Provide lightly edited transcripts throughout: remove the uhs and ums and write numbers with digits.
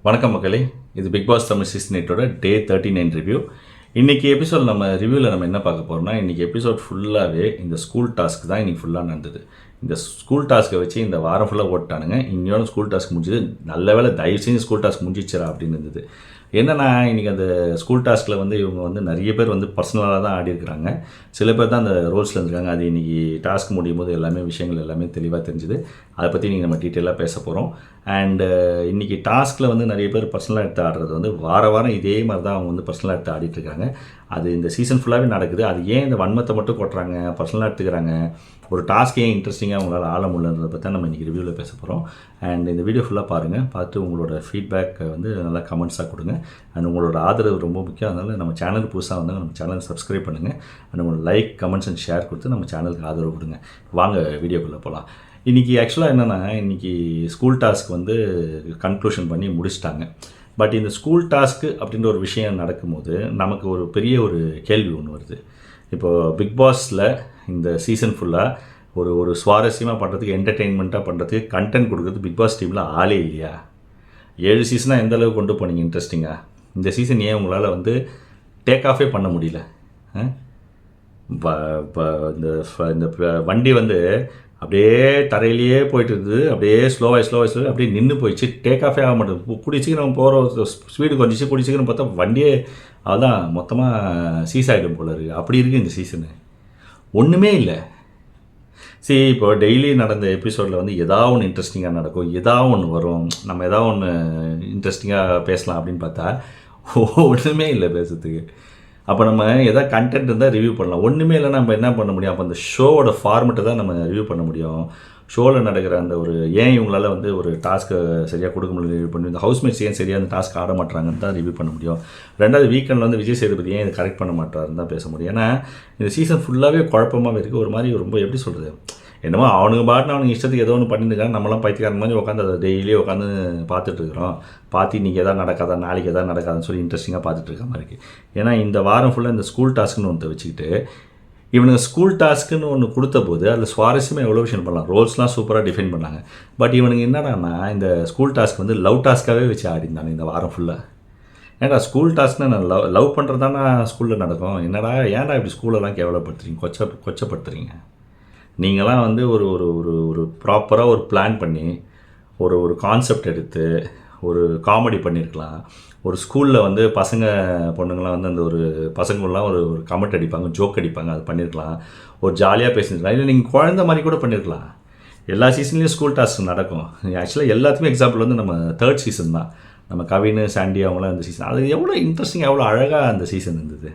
வணக்கம் மக்களே, இது பிக் பாஸ் தமிழ் சீசன் 8ஓட டே 39 ரிவ்யூ. இன்றைக்கி எபிசோட் ரிவ்யூவில் நம்ம என்ன பார்க்க போகிறோம்னா, இன்றைக்கி எபிசோட் ஃபுல்லாகவே இந்த ஸ்கூல் டாஸ்க் தான் இன்றைக்கி ஃபுல்லாக நடந்தது. இந்த ஸ்கூல் டாஸ்க்கை வச்சு இந்த வாரம் ஃபுல்லாக ஓட்டானுங்க. இன்னொரு ஸ்கூல் டாஸ்க் முடிஞ்சது. நல்ல வேலை, தயவு செஞ்சு ஸ்கூல் டாஸ்க் முடிச்சிச்சரா அப்படின்னு இருந்தது. என்னென்னா, இன்றைக்கி அந்த ஸ்கூல் டாஸ்கில் இவங்க நிறைய பேர் பர்சனலாக தான் ஆடி இருக்கிறாங்க. சில பேர் தான் அந்த ரோல்ஸில் இருந்திருக்காங்க. அது இன்றைக்கி டாஸ்க் முடியும் போது எல்லாமே விஷயங்கள் எல்லாமே தெளிவாக தெரிஞ்சுது. அதை பற்றி இன்றைக்கி நம்ம டீட்டெயிலாக பேச போகிறோம். அண்டு இன்றைக்கி டாஸ்கில் நிறைய பேர் பர்சனலாக எடுத்து ஆடுறது வாரம் இதே மாதிரி தான் அவங்க பர்சனலாக எடுத்து ஆடிட்டுருக்காங்க. அது இந்த சீசன் ஃபுல்லாகவே நடக்குது. அது ஏன் இந்த வன்மத்தை மட்டும் கொட்டுறாங்க, பர்சனலாக எடுத்துக்கிறாங்க, ஒரு டாஸ்க் ஏன் இன்ட்ரெஸ்டிங்காக அவங்களால ஆள முடியலன்றதை பற்றி தான் நம்ம இன்றைக்கி ரிவ்யூவில் பேச போகிறோம். அண்ட் இந்த வீடியோ ஃபுல்லாக பாருங்கள். பார்த்து உங்களோட ஃபீட்பேக் நல்லா கமெண்ட்ஸாக கொடுங்க. அண்ட் உங்களோட ஆதரவு ரொம்ப முக்கியம். அதனால் நம்ம சேனல் புதுசாக நம்ம சேனலை சப்ஸ்கிரைப் பண்ணுங்கள். அண்ட் உங்களோட லைக், கமெண்ட்ஸ் அண்ட் ஷேர் கொடுத்து நம்ம சேனலுக்கு ஆதரவு கொடுங்க. வாங்க வீடியோக்குள்ளே போகலாம். இன்றைக்கி ஆக்சுவலாக என்னென்னா, இன்றைக்கி ஸ்கூல் டாஸ்க் கன்க்ளூஷன் பண்ணி முடிச்சிட்டாங்க. பட் இந்த ஸ்கூல் டாஸ்க்கு அப்படின்ற ஒரு விஷயம் நடக்கும்போது நமக்கு ஒரு பெரிய ஒரு கேள்வி ஒன்று வருது. இப்போது பிக் பாஸில் இந்த சீசன் ஃபுல்லாக ஒரு சுவாரஸ்யமாக பண்ணுறதுக்கு, என்டர்டெயின்மெண்ட்டாக பண்ணுறதுக்கு, கண்டென்ட் கொடுக்குறது பிக் பாஸ் டீமில் ஆளே இல்லையா? 7 சீசனாக எந்த அளவுக்கு கொண்டு போனீங்க இன்ட்ரெஸ்டிங்காக? இந்த சீசன் ஏன் உங்களால் டேக் ஆஃபே பண்ண முடியல? இந்த வண்டி அப்படியே தரையிலேயே போயிட்டு இருக்குது. அப்படியே ஸ்லோவாக அப்படியே நின்று போயிடுச்சு. டேக் ஆஃபே ஆக மாட்டேங்குது. கூடி சீக்கிரம் போகிற ஸ்பீடு கொஞ்சிச்சு. கூடி சீக்கிரம் பார்த்தா வண்டியே அதுதான் மொத்தமாக சீஸ் ஆகிடும் போல இருக்குது. அப்படி இருக்குது இந்த சீசனு. ஒன்றுமே இல்லை. சரி, இப்போ டெய்லி நடந்த எபிசோடில் ஏதாவது ஒன்று இன்ட்ரெஸ்டிங்காக நடக்கும், ஏதாவது ஒன்று வரும், நம்ம ஏதாவது ஒன்று இன்ட்ரெஸ்டிங்காக பேசலாம் அப்படின்னு பார்த்தா ஒன்றுமே இல்லை பேசுறதுக்கு. அப்போ நம்ம எதாவது கண்டென்ட் இருந்தால் ரிவ்யூ பண்ணலாம். ஒன்றுமே இல்லை, நம்ம என்ன பண்ண முடியும்? அப்போ அந்த ஷோவோட ஃபார்மெட்டை தான் நம்ம ரிவ்யூ பண்ண முடியும். ஷோவில் நடக்கிற அந்த ஏன் இவங்களால் ஒரு டாஸ்க்கை சரியாக கொடுக்க முடியல ரிவ்யூ பண்ணி, இந்த ஹவுஸ்மேட்ஸ் ஏன் சரியாக அந்த டாஸ்க் ஆட மாட்டாங்கன்னு தான் ரிவ்யூ பண்ண முடியும். ரெண்டாவது, வீக்கெண்டில் விஜய் சேதுபதி ஏன் இதை கரெக்ட் பண்ண மாட்டாருன்னு தான் பேச முடியும். ஏன்னா இந்த சீசன் ஃபுல்லாகவே குழப்பமாகவே இருக்குது. ஒரு மாதிரி ரொம்ப எப்படி சொல்கிறது, என்னமோ அவனுங்க பாட்டுன்னு அவனுக்கு இஷ்டத்துக்கு ஏதோ ஒன்று பண்ணியிருக்காங்க. நம்மளாம் பைத்தியக்காரன் மாதிரி உட்காந்து அதை டெய்லியே உட்காந்து பார்த்துட்ருக்குறோம். பார்த்து இன்றைக்கி எதாவது நடக்காதா, நாளைக்கு எதாவது நடக்காதுன்னு சொல்லி இன்ட்ரெஸ்டிங்காக பார்த்துட்ருக்க மாதிரி இருக்குது. ஏன்னா இந்த வாரம் ஃபுல்லாக இந்த ஸ்கூல் டாஸ்க்குன்னு ஒன்று வச்சுக்கிட்டு இவனுங்க ஸ்கூல் டாஸ்க்குன்னு ஒன்று கொடுத்த போது அதில் சுவாரஸ்யமாக எவ்வளோ விஷயம் பண்ணலாம். ரோல்ஸ்லாம் சூப்பராக டிஃபைன் பண்ணாங்க. பட் இவனுங்க என்னடான்னா, இந்த ஸ்கூல் டாஸ்க் லவ் டாஸ்க்காகவே வச்சு ஆடிந்தாங்க இந்த வாரம் ஃபுல்லாக. ஏன்டா ஸ்கூல் டாஸ்க்னால் நான் லவ் பண்ணுறது தானே ஸ்கூலில் நடக்கும். என்னடா ஏன்டா இப்படி ஸ்கூலெல்லாம் கேவலப்படுத்துறீங்க, கொச்சப்படுத்துறீங்க? நீங்களாம் ஒரு ஒரு ஒரு ஒரு ப்ராப்பராக ஒரு பிளான் பண்ணி ஒரு கான்செப்ட் எடுத்து ஒரு காமெடி பண்ணியிருக்கலாம். ஒரு ஸ்கூலில் பசங்க பொண்ணுங்களாம் அந்த ஒரு பசங்களாம் ஒரு கமெண்ட் அடிப்பாங்க, ஜோக் அடிப்பாங்க, அது பண்ணியிருக்கலாம். ஒரு ஜாலியாக பேசியிருக்கலாம். இல்லை நீங்கள் குழந்த மாதிரி கூட பண்ணியிருக்கலாம். எல்லா சீசன்லேயும் ஸ்கூல் டாஸ்க் நடக்கும். ஆக்சுவலாக எல்லாத்துக்குமே எக்ஸாம்பிள் நம்ம 3rd சீசன் தான். நம்ம கவின், சாண்டி அவங்களாம் இந்த சீசன் அது எவ்வளோ இன்ட்ரெஸ்டிங்காக, எவ்வளோ அழகாக அந்த சீசன் இருந்தது.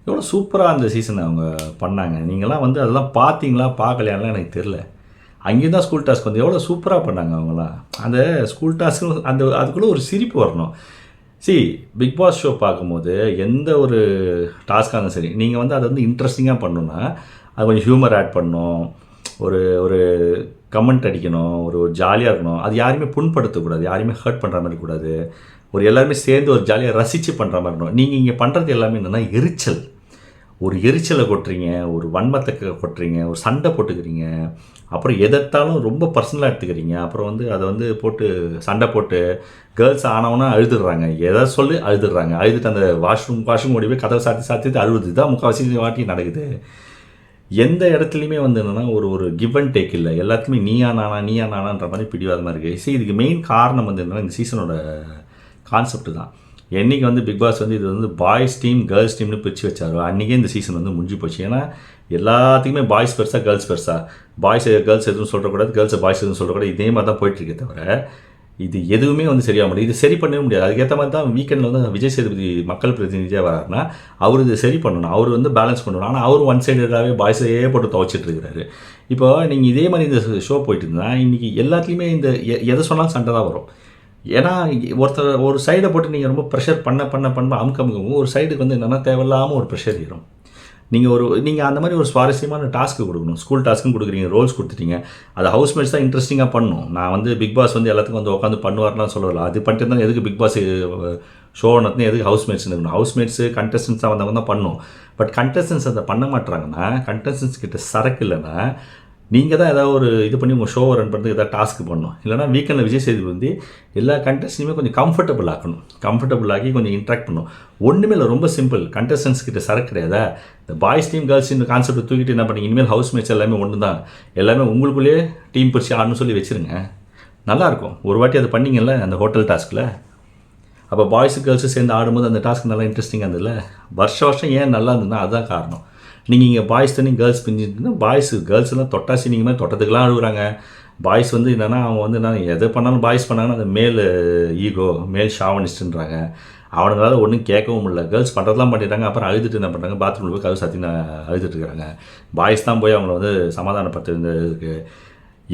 எவ்வளோ சூப்பராக அந்த சீசனை அவங்க பண்ணாங்க. நீங்களாம் அதெல்லாம் பார்த்தீங்களா, பார்க்கலையாலாம் எனக்கு தெரில. அங்கேயும் தான் ஸ்கூல் டாஸ்க் எவ்வளோ சூப்பராக பண்ணாங்க அவங்களாம். அந்த ஸ்கூல் டாஸ்க்கு அதுக்குள்ளே ஒரு சிரிப்பு வரணும். பிக் பாஸ் ஷோ பார்க்கும்போது எந்த ஒரு டாஸ்க்காக இருந்தாலும் சரி, நீங்கள் அதை இன்ட்ரெஸ்டிங்காக பண்ணணுன்னா அது கொஞ்சம் ஹியூமர் ஆட் பண்ணணும், ஒரு ஒரு கமெண்ட் அடிக்கணும், ஒரு ஜாலியாக இருக்கணும். அது யாரையுமே புண்படுத்தக்கூடாது, யாரையுமே ஹர்ட் பண்ணுற மாதிரி கூடாது. எல்லாருமே சேர்ந்து ஒரு ஜாலியாக ரசித்து பண்ணுற மாதிரி இருக்கணும். நீங்கள் இங்கே பண்ணுறது எல்லாமே என்னென்னா எரிச்சல். ஒரு எரிச்சலை கொட்டுறீங்க, ஒரு வன்மத்தை கொட்டுறீங்க, ஒரு சண்டை போட்டுக்கிறீங்க, அப்புறம் எதாலும் ரொம்ப பர்சனலாக எடுத்துக்கிறீங்க. அப்புறம் அதை போட்டு சண்டை போட்டு கேர்ள்ஸ் ஆனவனா அழுதுடுறாங்க. எதாவது சொல்லி அழுதுடுறாங்க. அழுதுட்டு அந்த வாஷ்ரூம் ஓடி போய் கதவை சாத்தி அழுகுது. இதுதான் முக்கால்வாசி வாட்டி நடக்குது. எந்த இடத்துலையுமே என்னென்னா ஒரு கிவ் அண்ட் டேக் இல்லை. எல்லாத்துக்குமே நீயா நானான்ற மாதிரி பிடிவாதமாக இருக்குது. இதுக்கு மெயின் காரணம் என்னென்னா, இந்த சீசனோட கான்செப்ட் தான். என்றைக்கு பிக் பாஸ் இது பாய்ஸ் டீம், கேர்ள்ஸ் டீம்னு பிரித்து வச்சாரோ அன்றைக்கே இந்த சீசன் முடிஞ்சு போச்சு. ஏன்னா எல்லாத்துக்குமே பாய்ஸ் பெருசாக, கேர்ள்ஸ் பெருசாக, பாய்ஸை கேர்ள்ஸ் எதுவும் சொல்கிறக்கூடாது, கேர்ள்ஸை பாய்ஸ் எதுவும் சொல்கிறக்கூடாது, இதே மாதிரி தான் போயிட்டுருக்கே தவிர இது எதுவுமே சரியாக முடியாது. இது சரி பண்ணவே முடியாது. அதுக்கேற்ற மாதிரி தான் வீக்கெண்டில் விஜய் சேதுபதி மக்கள் பிரதிநிதியாக வராருன்னா அவர் இது சரி பண்ணணும், அவர் பேலன்ஸ் பண்ணணும். ஆனால் அவர் ஒன் சைடடாகவே பாய்ஸையே போட்டு துவைச்சிட்டு இருக்கிறாரு. இப்போ நீங்கள் இதே மாதிரி இந்த ஷோ போயிட்டு இருந்தால் இன்றைக்கி எல்லாத்துலேயுமே எதை சொன்னாலும் சண்டை தான் வரும். ஏன்னா ஒருத்தர் ஒரு சைடை போட்டு நீங்கள் ரொம்ப ப்ரெஷர் பண்ண அமுக்கமுக்கும் ஒரு சைடுக்கு என்னென்னா தேவையில்லாமல் ஒரு ப்ரெஷர் ஏறும். நீங்கள் அந்த மாதிரி ஒரு சுவாரஸ்யமான டாஸ்க்கு கொடுக்கணும். ஸ்கூல் டாஸ்க்கும் கொடுக்குறீங்க, ரோல்ஸ் கொடுத்துட்டீங்க. அது ஹவுஸ்மேட்ஸ் தான் இன்ட்ரெஸ்டிங்காக பண்ணணும். நான் பிக் பாஸ் எல்லாத்துக்கும் உட்காந்து பண்ணுவார்லாம் சொல்லலை. அது பண்ணிட்டு இருந்தால் எதுக்கு பிக் பாஸ் ஷோ நடத்தினா எதுக்கு ஹவுஸ்மேட்ஸ் இருக்கணும்? ஹவுஸ்மேட்ஸு கண்டஸ்டன்ஸ் தான் வந்தவங்க தான் பண்ணணும். பட் கண்டஸ்டன்ஸ் அதை பண்ண மாட்டுறாங்கன்னா, கண்டஸ்டன்ஸ் கிட்ட சரக்கு இல்லைன்னா நீங்கள் தான் ஏதாவது ஒரு இது பண்ணி உங்கள் ஷோவை ரன் பண்ணுறதுக்கு ஏதாவது டாஸ்க் பண்ணணும். இல்லைனா வீக்கெண்டில் விஜய் சேதுபதி வந்து எல்லா கண்டஸ்டையுமே கொஞ்சம் கம்ஃபர்டபுள் ஆக்கணும். கம்ஃபர்டபுள் ஆக்கி கொஞ்சம் இன்ட்ராக்ட் பண்ணணும். ஒன்றுமே இல்லை, ரொம்ப சிம்பிள். கண்டஸ்டன்ஸ் கிட்ட சரக்கு கிடையாதா? இந்த boys team girls team concept தூக்கிட்டு என்ன பண்ணீங்க, இனிமேல் ஹவுஸ் மேட்ச் எல்லாமே ஒன்று தான், எல்லாமே உங்களுக்குள்ளேயே டீம் பிடிச்சி ஆடணும்னு சொல்லி வச்சுருங்க. நல்லாயிருக்கும். ஒரு வாட்டி அது பண்ணிங்கல்ல அந்த ஹோட்டல் டாஸ்கில், அப்போ பாய்ஸு கேர்ள்ஸு சேர்ந்து ஆடும்போது அந்த டாஸ்க் நல்லா இன்ட்ரெஸ்டிங்காக இருந்ததில்ல. வருஷம் ஏன் நல்லா இருந்ததுன்னா அதுதான் காரணம். நீங்கள் இங்கே பாய்ஸ் தண்ணி கேர்ள்ஸ் பிரிஞ்சுட்டுன்னா பாய்ஸு கேர்ள்ஸ் எல்லாம் தொட்டாசி நீங்கள் மாதிரி தொட்டத்துக்கெலாம் அழுகுறாங்க. பாய்ஸ் வந்து என்னென்னா அவங்க வந்து நான் எதை பண்ணாலும் பாய்ஸ் பண்ணாங்கன்னா அந்த மேல் ஈகோ, மேல் ஷாவனிஸ்ட்டுன்றாங்க. அவனுங்களால ஒன்றும் கேட்கவும் முடியல. கேர்ள்ஸ் பண்ணுறதுலாம் பண்ணிடுறாங்க. அப்புறம் அழுதுட்டு என்ன பண்ணுறாங்க, பாத்ரூமில் போய் கதவு சாத்தின்னு அழுதுட்டு இருக்கிறாங்க. பாய்ஸ் தான் போய் அவங்கள வந்து சமாதானப்படுத்த இருக்குது.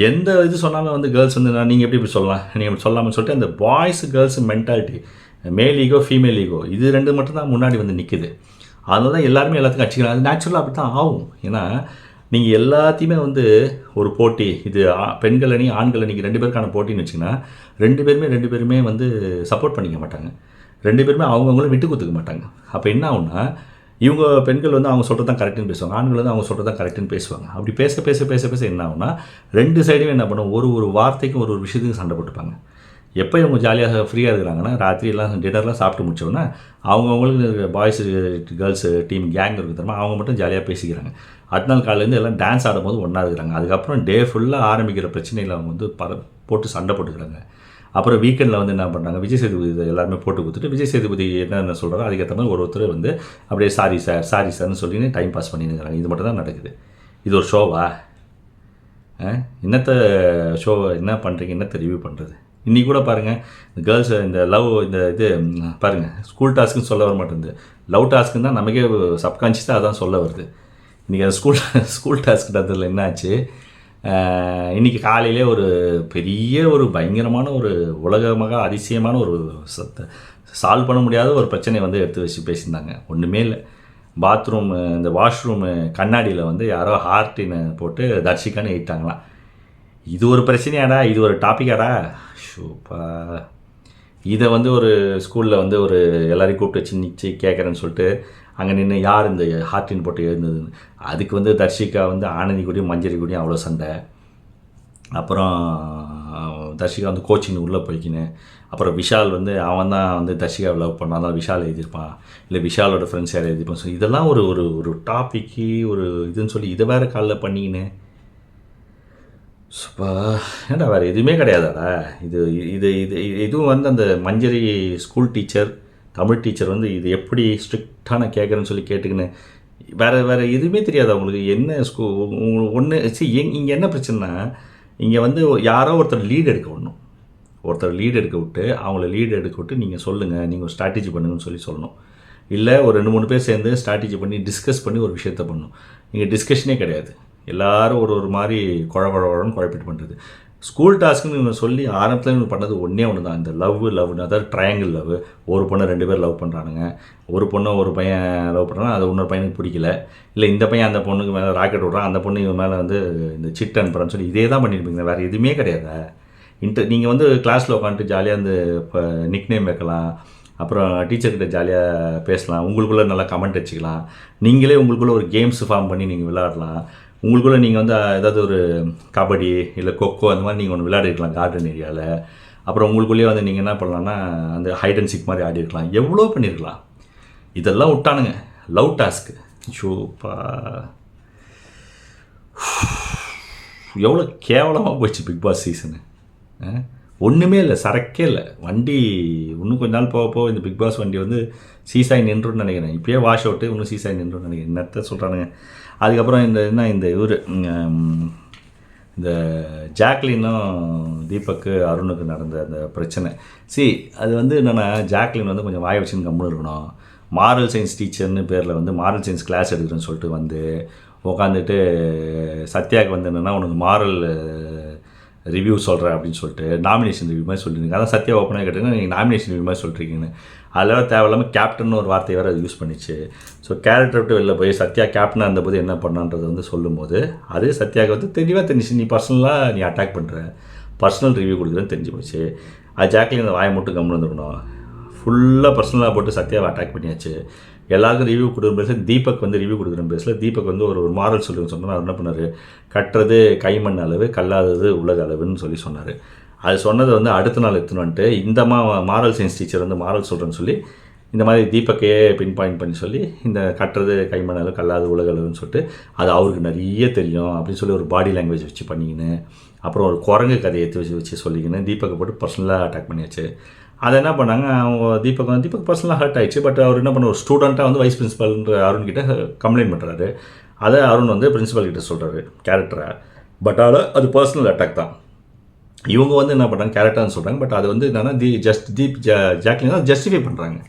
எந்த இது சொன்னாலும் வந்து கேர்ள்ஸ் வந்து நீங்கள் எப்படி இப்படி சொல்லலாம், நீங்கள் இப்படி சொல்லாமல் சொல்லிட்டு அந்த பாய்ஸு கேர்ள்ஸு மென்டாலிட்டி, மேல் ஈகோ ஃபீமேல் ஈகோ, இது ரெண்டு மட்டும்தான் முன்னாடி வந்து நிற்குது. அதனால தான் எல்லாருமே எல்லாத்துக்கும் அடிச்சுக்கிறாங்க. அது நேச்சுரலாக அப்படி தான் ஆகும். ஏன்னா நீங்கள் எல்லாத்தையுமே வந்து ஒரு போட்டி, இது பெண்கள் அணி ஆண்கள் அணிக்கு 2 பேருக்கான போட்டின்னு வச்சிங்கன்னா 2 பேருமே வந்து சப்போர்ட் பண்ணிக்க மாட்டாங்க. 2 பேருமே அவங்கவுங்களும் விட்டு கொடுத்துக்க மாட்டாங்க. அப்போ என்ன ஆகும்னா, இவங்க பெண்கள் வந்து அவங்க சொல்கிறது தான் கரெக்டுன்னு பேசுவாங்க, ஆண்கள் வந்து அவங்க சொல்கிறது தான் கரெக்டுன்னு பேசுவாங்க. அப்படி பேச பேச பேச பேச என்ன ஆகும்னா 2 சைடுமே என்ன பண்ணும், ஒரு வார்த்தைக்கும் ஒரு விஷயத்துக்கும் சண்டை போட்டுப்பாங்க. எப்போ இவங்க ஜாலியாக ஃப்ரீயாக இருக்கிறாங்கன்னா ராத்திரியெல்லாம் டின்னர்லாம் சாப்பிட்டு முடிச்சோன்னா அவங்கவுங்களுக்கு பாய்ஸு கேர்ள்ஸு டீம் கேங் இருக்குது தெரியுமா, அவங்க மட்டும் ஜாலியாக பேசிக்கிறாங்க. அடுத்த நாள் காலையிலேருந்து எல்லாம் டான்ஸ் ஆடும்போது ஒன்றா இருக்கிறாங்க. அதுக்கப்புறம் டே ஃபுல்லாக ஆரம்பிக்கிற பிரச்சனையில் அவங்க வந்து போட்டு சண்டை போட்டுக்கிறாங்க. அப்புறம் வீக்கெண்டில் வந்து என்ன பண்ணுறாங்க, விஜய் சேதுபதி இதை எல்லாருமே போட்டு கொடுத்துட்டு விஜய் சேதுபதி என்னென்ன சொல்கிறாரோ அதுக்கேற்ற மாதிரி ஒருத்தர் வந்து அப்படியே சாரி சார்னு சொல்லின்னு டைம் பாஸ் பண்ணிட்டுருக்காங்க. இது மட்டும் தான் நடக்குது. இது ஒரு ஷோவா? என்னத்த ஷோ என்ன பண்ணுறீங்க, என்னத்தை ரிவ்யூ பண்ணுறது? இன்றைக்கி கூட பாருங்கள், இந்த கேர்ள்ஸ் இந்த லவ் இந்த இது பாருங்கள், ஸ்கூல் டாஸ்க்குன்னு சொல்ல வர மாட்டேங்குது, லவ் டாஸ்க்குன்னு தான் நமக்கே சப்கான்ஷியஸாக அதான் சொல்ல வருது. இன்றைக்கி அந்த ஸ்கூல் டாஸ்க்குன்றதில் என்ன ஆச்சு, இன்றைக்கி காலையிலே ஒரு பெரிய ஒரு பயங்கரமான ஒரு உலகமாக அதிசயமான ஒரு சால்வ் பண்ண முடியாத ஒரு பிரச்சனையை வந்து எடுத்து வச்சு பேசியிருந்தாங்க. ஒன்றுமே இல்லை, பாத்ரூம் இந்த வாஷ்ரூமு கண்ணாடியில் வந்து யாரோ ஹார்ட்டினை போட்டு தர்ஷிகான்னு எழுதிட்டாங்களாம். இது ஒரு பிரச்சனையாடா, இது ஒரு டாப்பிக்காடா? ஷூப்பா. இதை வந்து ஒரு ஸ்கூலில் வந்து ஒரு எல்லோரையும் கூப்பிட்டு வச்சு நிச்சு கேட்குறேன்னு சொல்லிட்டு அங்கே நின்று யார் இந்த ஹார்ட்டின் போட்டு எழுந்ததுன்னு, அதுக்கு வந்து தர்ஷிகா வந்து ஆனந்தி கூடயும் மஞ்சரி கூடயும் அவ்வளோ சண்டை. அப்புறம் தர்ஷிகா வந்து கோச்சிங் உள்ளே போய்க்கினேன். அப்புறம் விஷால் வந்து அவன் தான் வந்து தர்ஷிகாவை லவ் பண்ணான், அதனால் விஷால் எழுதியிருப்பான், இல்லை விஷாலோட ஃப்ரெண்ட்ஸ் யார் எழுதியிருப்பான். ஸோ இதெல்லாம் ஒரு ஒரு ஒரு டாப்பிக்கு ஒரு இதுன்னு சொல்லி இதை வேறு காலில் பண்ணிக்கினேன். சுப்பா, ஏன்டா வேறு எதுவுமே கிடையாதாடா? இது இது இது இதுவும் வந்து அந்த மஞ்சரி ஸ்கூல் டீச்சர், தமிழ் டீச்சர் வந்து இது எப்படி ஸ்ட்ரிக்டாக கேட்குறேன்னு சொல்லி கேட்டுக்கின்னு வேறு எதுவுமே தெரியாது அவங்களுக்கு. என்ன ஒன்று இங்கே என்ன பிரச்சனைனா, இங்கே வந்து யாரோ ஒருத்தர் லீடு எடுக்க விடணும். ஒருத்தர் லீடு எடுக்க விட்டு அவங்கள லீடு எடுக்க விட்டு நீங்கள் சொல்லுங்கள், நீங்கள் ஒரு ஸ்ட்ராட்டஜி பண்ணுங்கன்னு சொல்லணும். இல்லை ஒரு 2-3 பேர் சேர்ந்து ஸ்ட்ராட்டஜி பண்ணி டிஸ்கஸ் பண்ணி ஒரு விஷயத்த பண்ணணும். இங்கே டிஸ்கஷனே கிடையாது. எல்லோரும் ஒரு மாதிரி குழப்பன்னு குழப்பிட்டு பண்ணுறது. ஸ்கூல் டாஸ்க்குன்னு இவங்க சொல்லி ஆரம்பத்தில் இவங்க பண்ணது ஒன்று தான், இந்த லவ்னு, அதாவது ட்ரையாங்கிள் லவ். ஒரு பொண்ணை 2 பேர் லவ் பண்ணுறானுங்க, ஒரு பொண்ணை ஒரு பையன் லவ் பண்ணுறாங்க, அது இன்னொரு பையனுக்கு பிடிக்கல, இல்லை இந்த பையன் அந்த பொண்ணுக்கு மேலே ராக்கெட் விட்றான், அந்த பொண்ணு இவன் மேலே வந்து இந்த சிட் அனுப்புறான்னு சொல்லி இதே தான் பண்ணியிருப்பீங்க, வேறு எதுவுமே கிடையாது. நீங்கள் வந்து கிளாஸில் உட்காந்துட்டு ஜாலியாக இந்த இப்போ நிக்நேம் வைக்கலாம், அப்புறம் டீச்சர்கிட்ட ஜாலியாக பேசலாம், உங்களுக்குள்ளே நல்லா கமெண்ட் வச்சுக்கலாம், நீங்களே உங்களுக்குள்ளே ஒரு கேம்ஸ் ஃபார்ம் பண்ணி நீங்கள் விளையாடலாம். உங்களுக்குள்ளே நீங்கள் வந்து ஏதாவது ஒரு கபடி இல்லை கொக்கோ அந்த மாதிரி நீங்கள் ஒன்று விளையாடிருக்கலாம் கார்டன் ஏரியாவில். அப்புறம் உங்களுக்குள்ளேயே வந்து நீங்கள் என்ன பண்ணலான்னா அந்த ஹைட் அண்ட் சீக் மாதிரி ஆடிருக்கலாம், எவ்வளோ பண்ணியிருக்கலாம். இதெல்லாம் விட்டானுங்க லவ் டாஸ்க்கு. ஷோப்பா, எவ்வளோ கேவலமாக போயிடுச்சு பிக் பாஸ் சீசனு. ஒன்றுமே இல்லை, சரக்கே இல்லை. வண்டி இன்னும் கொஞ்ச நாள் போக போக இந்த பிக் பாஸ் வண்டி வந்து சீசாய் நின்றுன்னு நினைக்கிறேன். இப்போயே வாஷ் அவுட்டு இன்னும் சீசாய் நின்றுன்னு நினைக்கிறேன். என்னத்த சொல்கிறானுங்க. அதுக்கப்புறம் இந்த இவர் இந்த ஜாக்லினும் தீபக்கு அருணுக்கு நடந்த அந்த பிரச்சனை. அது வந்து என்னென்னா, ஜாக்லின் வந்து கொஞ்சம் வாய வச்சுன்னு கம்முன்னு இருக்கணும். மாரல் சயின்ஸ் டீச்சர்னு பேரில் வந்து மாரல் சயின்ஸ் கிளாஸ் எடுக்கிறேன்னு சொல்லிட்டு வந்து உட்காந்துட்டு சத்யாவுக்கு வந்து என்னென்னா உனக்கு மாரல் ரிவ்யூ சொல்கிறேன் அப்படின்னு சொல்லிட்டு நாமினேஷன் ரிவ்யூ மாதிரி சொல்லியிருங்க. அதான் சத்யா ஓப்பனாக கேட்டிங்கன்னா நீங்கள் நாமினேஷன் ரிவ்யூ மாதிரி சொல்கிறீங்கன்னு. அதில் தேவையில்லாமல் கேப்டன் ஒரு வார்த்தை வேறு அது யூஸ் பண்ணிச்சு. ஸோ கேரக்டர் விட்டு வெளில போய் சத்யா கேப்டனாக இருந்தபோது என்ன பண்ணான்றது வந்து சொல்லும்போது அது சத்யாவுக்கு வந்து தெளிவாக தெரிஞ்சிச்சு, நீ பர்சனலாக நீ அட்டாக் பண்ணுற, பர்சனல் ரிவ்யூ கொடுக்குறேன்னு தெரிஞ்சு போச்சு. அது ஜாக்லின் அந்த வாயை மட்டும் கம்முன்னு வந்துருக்கணும். ஃபுல்லாக பர்சனலாக போட்டு சத்யாவை அட்டாக் பண்ணியாச்சு. எல்லாருக்கும் ரிவ்யூ கொடுக்குற பேஸில் தீபக் வந்து ரிவ்யூ கொடுக்குற பேஸில் தீபக் வந்து ஒரு மாரல் சொல்லுன்னு சொன்னால் அவர் என்ன பண்ணார், கட்டுறது கைமண் அளவு கல்லாதது உலக அளவுன்னு சொன்னார். அது சொன்னதை வந்து அடுத்த நாள் எடுத்துன்னு வந்துட்டு இந்த மாரல் சயின்ஸ் டீச்சர் வந்து மாரல் சொல்கிறேன்னு சொல்லி இந்த மாதிரி தீபக்கே பின் பாயிண்ட் பண்ணி சொல்லி இந்த கட்டுறது கைமண் அளவு கல்லாது உலக அளவுன்னு சொல்லிட்டு அது அவருக்கு நிறைய தெரியும் அப்படின்னு சொல்லி ஒரு பாடி லாங்குவேஜ் வச்சு பண்ணிக்கின்னு அப்புறம் ஒரு குரங்கு கதையை எடுத்து வச்சு சொல்லிக்கின்னு தீபக்கை போட்டு பர்சனலாக அட்டாக் பண்ணியாச்சு. அதை என்ன பண்ணாங்க, அவங்க தீபக் பர்சனலாக ஹர்ட் ஆயிடுச்சு. பட் அவர் என்ன பண்ண, ஒரு ஸ்டூடெண்ட்டாக வந்து வைஸ் பிரின்சிபல்ன்ற அருண் கிட்ட கம்ப்ளைண்ட் பண்ணுறாரு. அதை அருண் வந்து பிரின்சிபல் கிட்ட சொல்கிறாரு கேரக்டரை. பட் அது பர்சனல் அட்டாக் தான். இவங்க வந்து என்ன பண்ணுறாங்க, கேரக்டர்னு சொல்கிறாங்க. பட் அது வந்து என்னென்னா ஜாக்லின் தான் ஜஸ்டிஃபை பண்ணுறாங்க.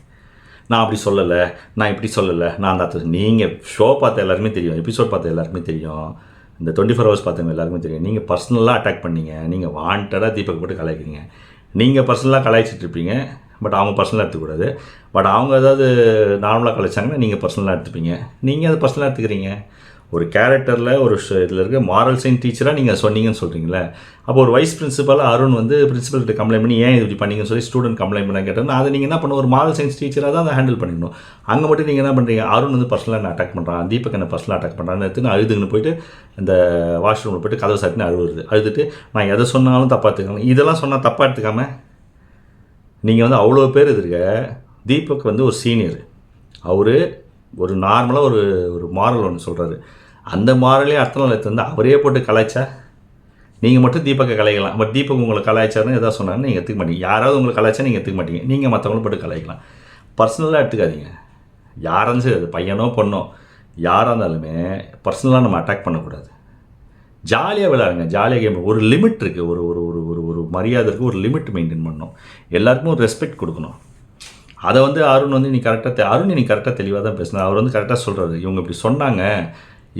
நான் அப்படி சொல்லலை, நான் இப்படி சொல்லலை, நான் அந்த நீங்கள் ஷோ பார்த்த எல்லாருமே தெரியும், எபிசோட் பார்த்த எல்லாருமே தெரியும், இந்த 24 hours பார்த்தவங்க எல்லாருமே தெரியும். நீங்கள் பர்சனலாக அட்டாக் பண்ணீங்க, நீங்கள் வாண்டடாக தீபக் போட்டு கலாய்க்கிறீங்க. நீங்கள் பர்சனலாக கலாய்ச்சிட்டு இருப்பீங்க, பட் அவங்க பர்சனலாக எடுத்துக்கூடாது. பட் அவங்க ஏதாவது நார்மலாக கலாய்ச்சாங்கன்னா நீங்கள் பர்சனலாக எடுத்துப்பீங்க. நீங்கள் அதை பர்சனலாக எடுத்துக்கிறீங்க. ஒரு கேரக்டரில் ஒரு இதில் இருக்க மாரல் சயின்ஸ் டீச்சராக நீங்கள் சொன்னீங்கன்னு சொல்கிறீங்களே, அப்போ ஒரு வைஸ் பிரின்சிபலாக அருண் வந்து பிரின்சிபல்கிட்ட கம்ப்ளைண்ட் பண்ணி ஏன் இப்படி பண்ணீங்கன்னு சொல்லி ஸ்டூடெண்ட் கம்ப்ளைண்ட் பண்ண கேட்டோம்னா அதை நீங்கள் என்ன பண்ணணும், ஒரு மாரல் சயின்ஸ் டீச்சராக தான் அதை ஹேண்டில் பண்ணிடணும். அங்கே மட்டும் நீங்கள் என்ன பண்ணுறீங்க, அருண் வந்து பர்சனலாக என்ன அட்டாக் பண்ணுறான், தீபக் என்ன பர்சனலாக அட்டாக் பண்ணுறான்னு எடுத்துன்னு அழுதுன்னு போயிட்டு இந்த வாஷ்ரூமில் போய்ட்டு கதவை சாட்டின்னு அழுதுட்டு நான் எதை சொன்னாலும் தப்பாக எடுத்துக்கலாம். இதெல்லாம் சொன்னால் தப்பாக எடுத்துக்காமல் நீங்கள் வந்து அவ்வளோ பேர் இருக்க. தீபக் வந்து ஒரு சீனியர், அவர் ஒரு நார்மலாக ஒரு மாரல் ஒன்று சொல்கிறாரு. அந்த மாரலே அடுத்த நாள் எடுத்து வந்து அவரே போட்டு கலாய்ச்சா நீங்கள் மட்டும் தீபக்கை கலாய்க்கலாம். பட் தீபக் உங்களை கலாய்ச்சாருன்னு எதாவது சொன்னாலும் நீங்கள் எடுத்துக்க மாட்டீங்க. யாராவது உங்களை கலாய்ச்சா நீங்கள் எடுத்துக்க மாட்டீங்க. நீங்கள் மற்றவங்களும் போட்டு கலாய்க்கலாம். பர்சனலாக எடுத்துக்காதீங்க. யாரும் சரி, அது பையனோ பொண்ணோ யாராக இருந்தாலுமே பர்சனலாக நம்ம அட்டாக் பண்ணக்கூடாது. ஜாலியாக விளையாடுங்க, ஜாலியாக கேம். ஒரு லிமிட் இருக்குது, ஒரு ஒரு ஒரு ஒரு ஒரு மரியாதை இருக்குது, ஒரு லிமிட் மெயின்டைன் பண்ணணும். எல்லாருக்கும் ஒரு ரெஸ்பெக்ட் கொடுக்கணும். அதை வந்து அருண் வந்து நீ கரெக்டாக தெளிவாக தான் பேசினா. அவர் வந்து கரெக்டாக சொல்கிறாரு, இவங்க இப்படி சொன்னாங்க,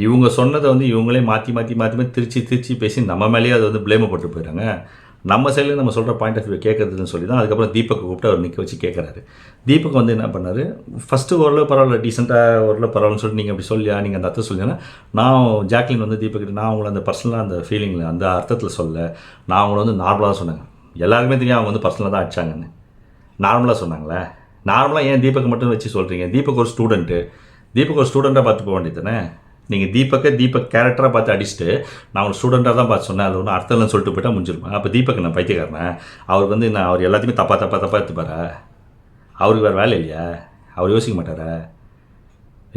இவங்க சொன்னதை வந்து இவங்களே மாற்றி திருச்சி பேசி நம்ம மேலேயே அதை வந்து ப்ளேமை போட்டு போயிட்டாங்க. நம்ம சைடில் நம்ம சொல்கிற பாயிண்ட் ஆஃப் வியூ கேட்குறதுன்னு சொல்லி தான் அதுக்கப்புறம் தீபக்கை கூப்பிட்டு அவர் நிற்க வச்சு கேட்குறாரு. தீபக் வந்து என்ன பண்ணார், ஃபஸ்ட்டு ஓரளவு பரவாயில்ல, டீசெண்டாக ஓரளவு பரவாயில்லன்னு சொல்லிட்டு நீங்கள் அப்படி சொல்லியா, நீங்கள் அந்த அர்த்தம் சொல்லிங்கன்னா நான் ஜாக்லின் வந்து தீபக்கிட்ட நான் அவங்கள அந்த பர்சனலாக அந்த ஃபீலிங்கில் அந்த அர்த்தத்தில் சொல்ல, நான் அவங்கள வந்து நார்மலாக தான் சொன்னாங்க. எல்லாருக்குமே தெரியும் அவங்க வந்து பர்சனலாக தான் அடிச்சாங்கன்னு. நார்மலாக சொன்னாங்களே, நார்மலாக ஏன் தீபக் மட்டும் வச்சு சொல்கிறீங்க? தீபக் ஒரு ஸ்டூடெண்ட்டாக பார்த்து போக வேண்டியது தானே. நீங்கள் தீபக் கேரக்டராக பார்த்து அடிச்சுட்டு நான் ஒரு ஸ்டூடெண்ட்டாக தான் பார்த்து சொன்னேன், அது ஒன்றும் அர்த்தம் இல்லைன்னு சொல்லிட்டு போய்ட்டா முடிஞ்சிருப்பேன். அப்போ தீபக் நான் பைத்தியக்காரனேன், அவருக்கு வந்து நான் அவர் எல்லாத்தையுமே தப்பாக எடுத்துப்பாரா? அவருக்கு வேறு வேலை இல்லையா? அவர் யோசிக்க மாட்டாரா?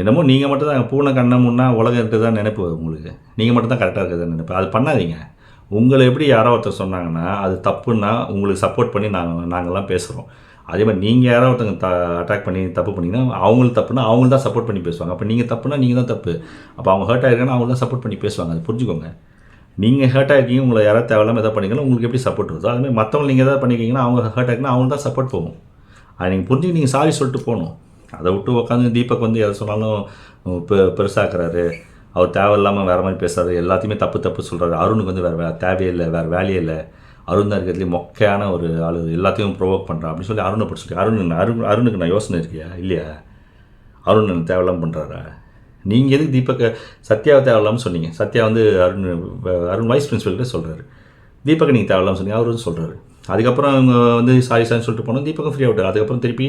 என்னமோ நீங்கள் மட்டும் தான் பூனை கண்ணை முன்னா உலகம் இருக்குது தான் நினைப்பு உங்களுக்கு. நீங்கள் மட்டும் தான் கரெக்டாக இருக்குது நினைப்பு. அது பண்ணாதீங்க. உங்களை எப்படி யாரோ ஒருத்தர் சொன்னாங்கன்னா அது தப்புன்னா உங்களுக்கு சப்போர்ட் பண்ணி நாங்கள்லாம் பேசுகிறோம். அதே மாதிரி நீங்கள் யாரோ ஒருத்தங்க அட்டாக் பண்ணி தப்பு பண்ணிங்கன்னா அவங்களுக்கு தப்புனா அவங்களுக்கு தான் சப்போர்ட் பண்ணி பேசுவாங்க. அப்போ நீங்கள் தப்புனா நீங்கள் தான் தப்பு. அப்போ அவங்க ஹர்ட் ஆகிருக்காங்கன்னா அவங்க தான் சப்போர்ட் பண்ணி பேசுவாங்க. அது புரிஞ்சுக்கோங்க. நீங்கள் ஹர்ட் ஆகிருக்கீங்க, உங்களை யாராவது தேவையில்லாமல் எதாவது பண்ணிக்கலாம், உங்களுக்கு எப்படி சப்போர்ட் வருதோ அதுமாதிரி மற்றவங்க நீங்கள் எதாவது பண்ணிக்கிங்கன்னா அவங்க ஹர்ட் ஆகிருக்குன்னா அவங்க தான் சப்போர்ட் போகும். அது நீங்கள் புரிஞ்சுக்க நீங்கள் சாரி சொல்லிட்டு போகணும். அதை விட்டு உட்காந்து தீபக் வந்து எதை சொன்னாலும் பெருசாக்குறாரு, அவர் தேவையில்லாமல் வேறு மாதிரி பேசுகிறாரு, எல்லாத்தையுமே தப்பு சொல்கிறாரு. அருணுக்கு வந்து வேறு தேவையில்லை, வேறு வேலையே இல்லை, அருண் தான் இருக்கிறதுலேயே மொக்கையான ஒரு ஆள், எல்லாத்தையும் ப்ரொவோக் பண்ணுறான் அப்படின்னு சொல்லி அருணை பிடிச்சி அருணுக்கு நான் யோசனை இருக்கியா இல்லையா? அருண் தேவையில்லாமல் பண்ணுறாரா? நீங்கள் எதுக்கு தீபக்கை சத்யாவை தேவையில்லாமல் சொன்னீங்க? சத்யா வந்து அருண் வைஸ் பிரின்சிபல்கிட்ட சொல்கிறாரு, தீபக்கை நீங்கள் தேவையில்லாமல் சொன்னீங்க, அவரும் சொல்கிறாரு. அதுக்கப்புறம் அவங்க வந்து சாரின்னு சொல்லிட்டு போனோம், தீபக்கும் ஃப்ரீயாக விட்டார். அதுக்கப்புறம் திருப்பி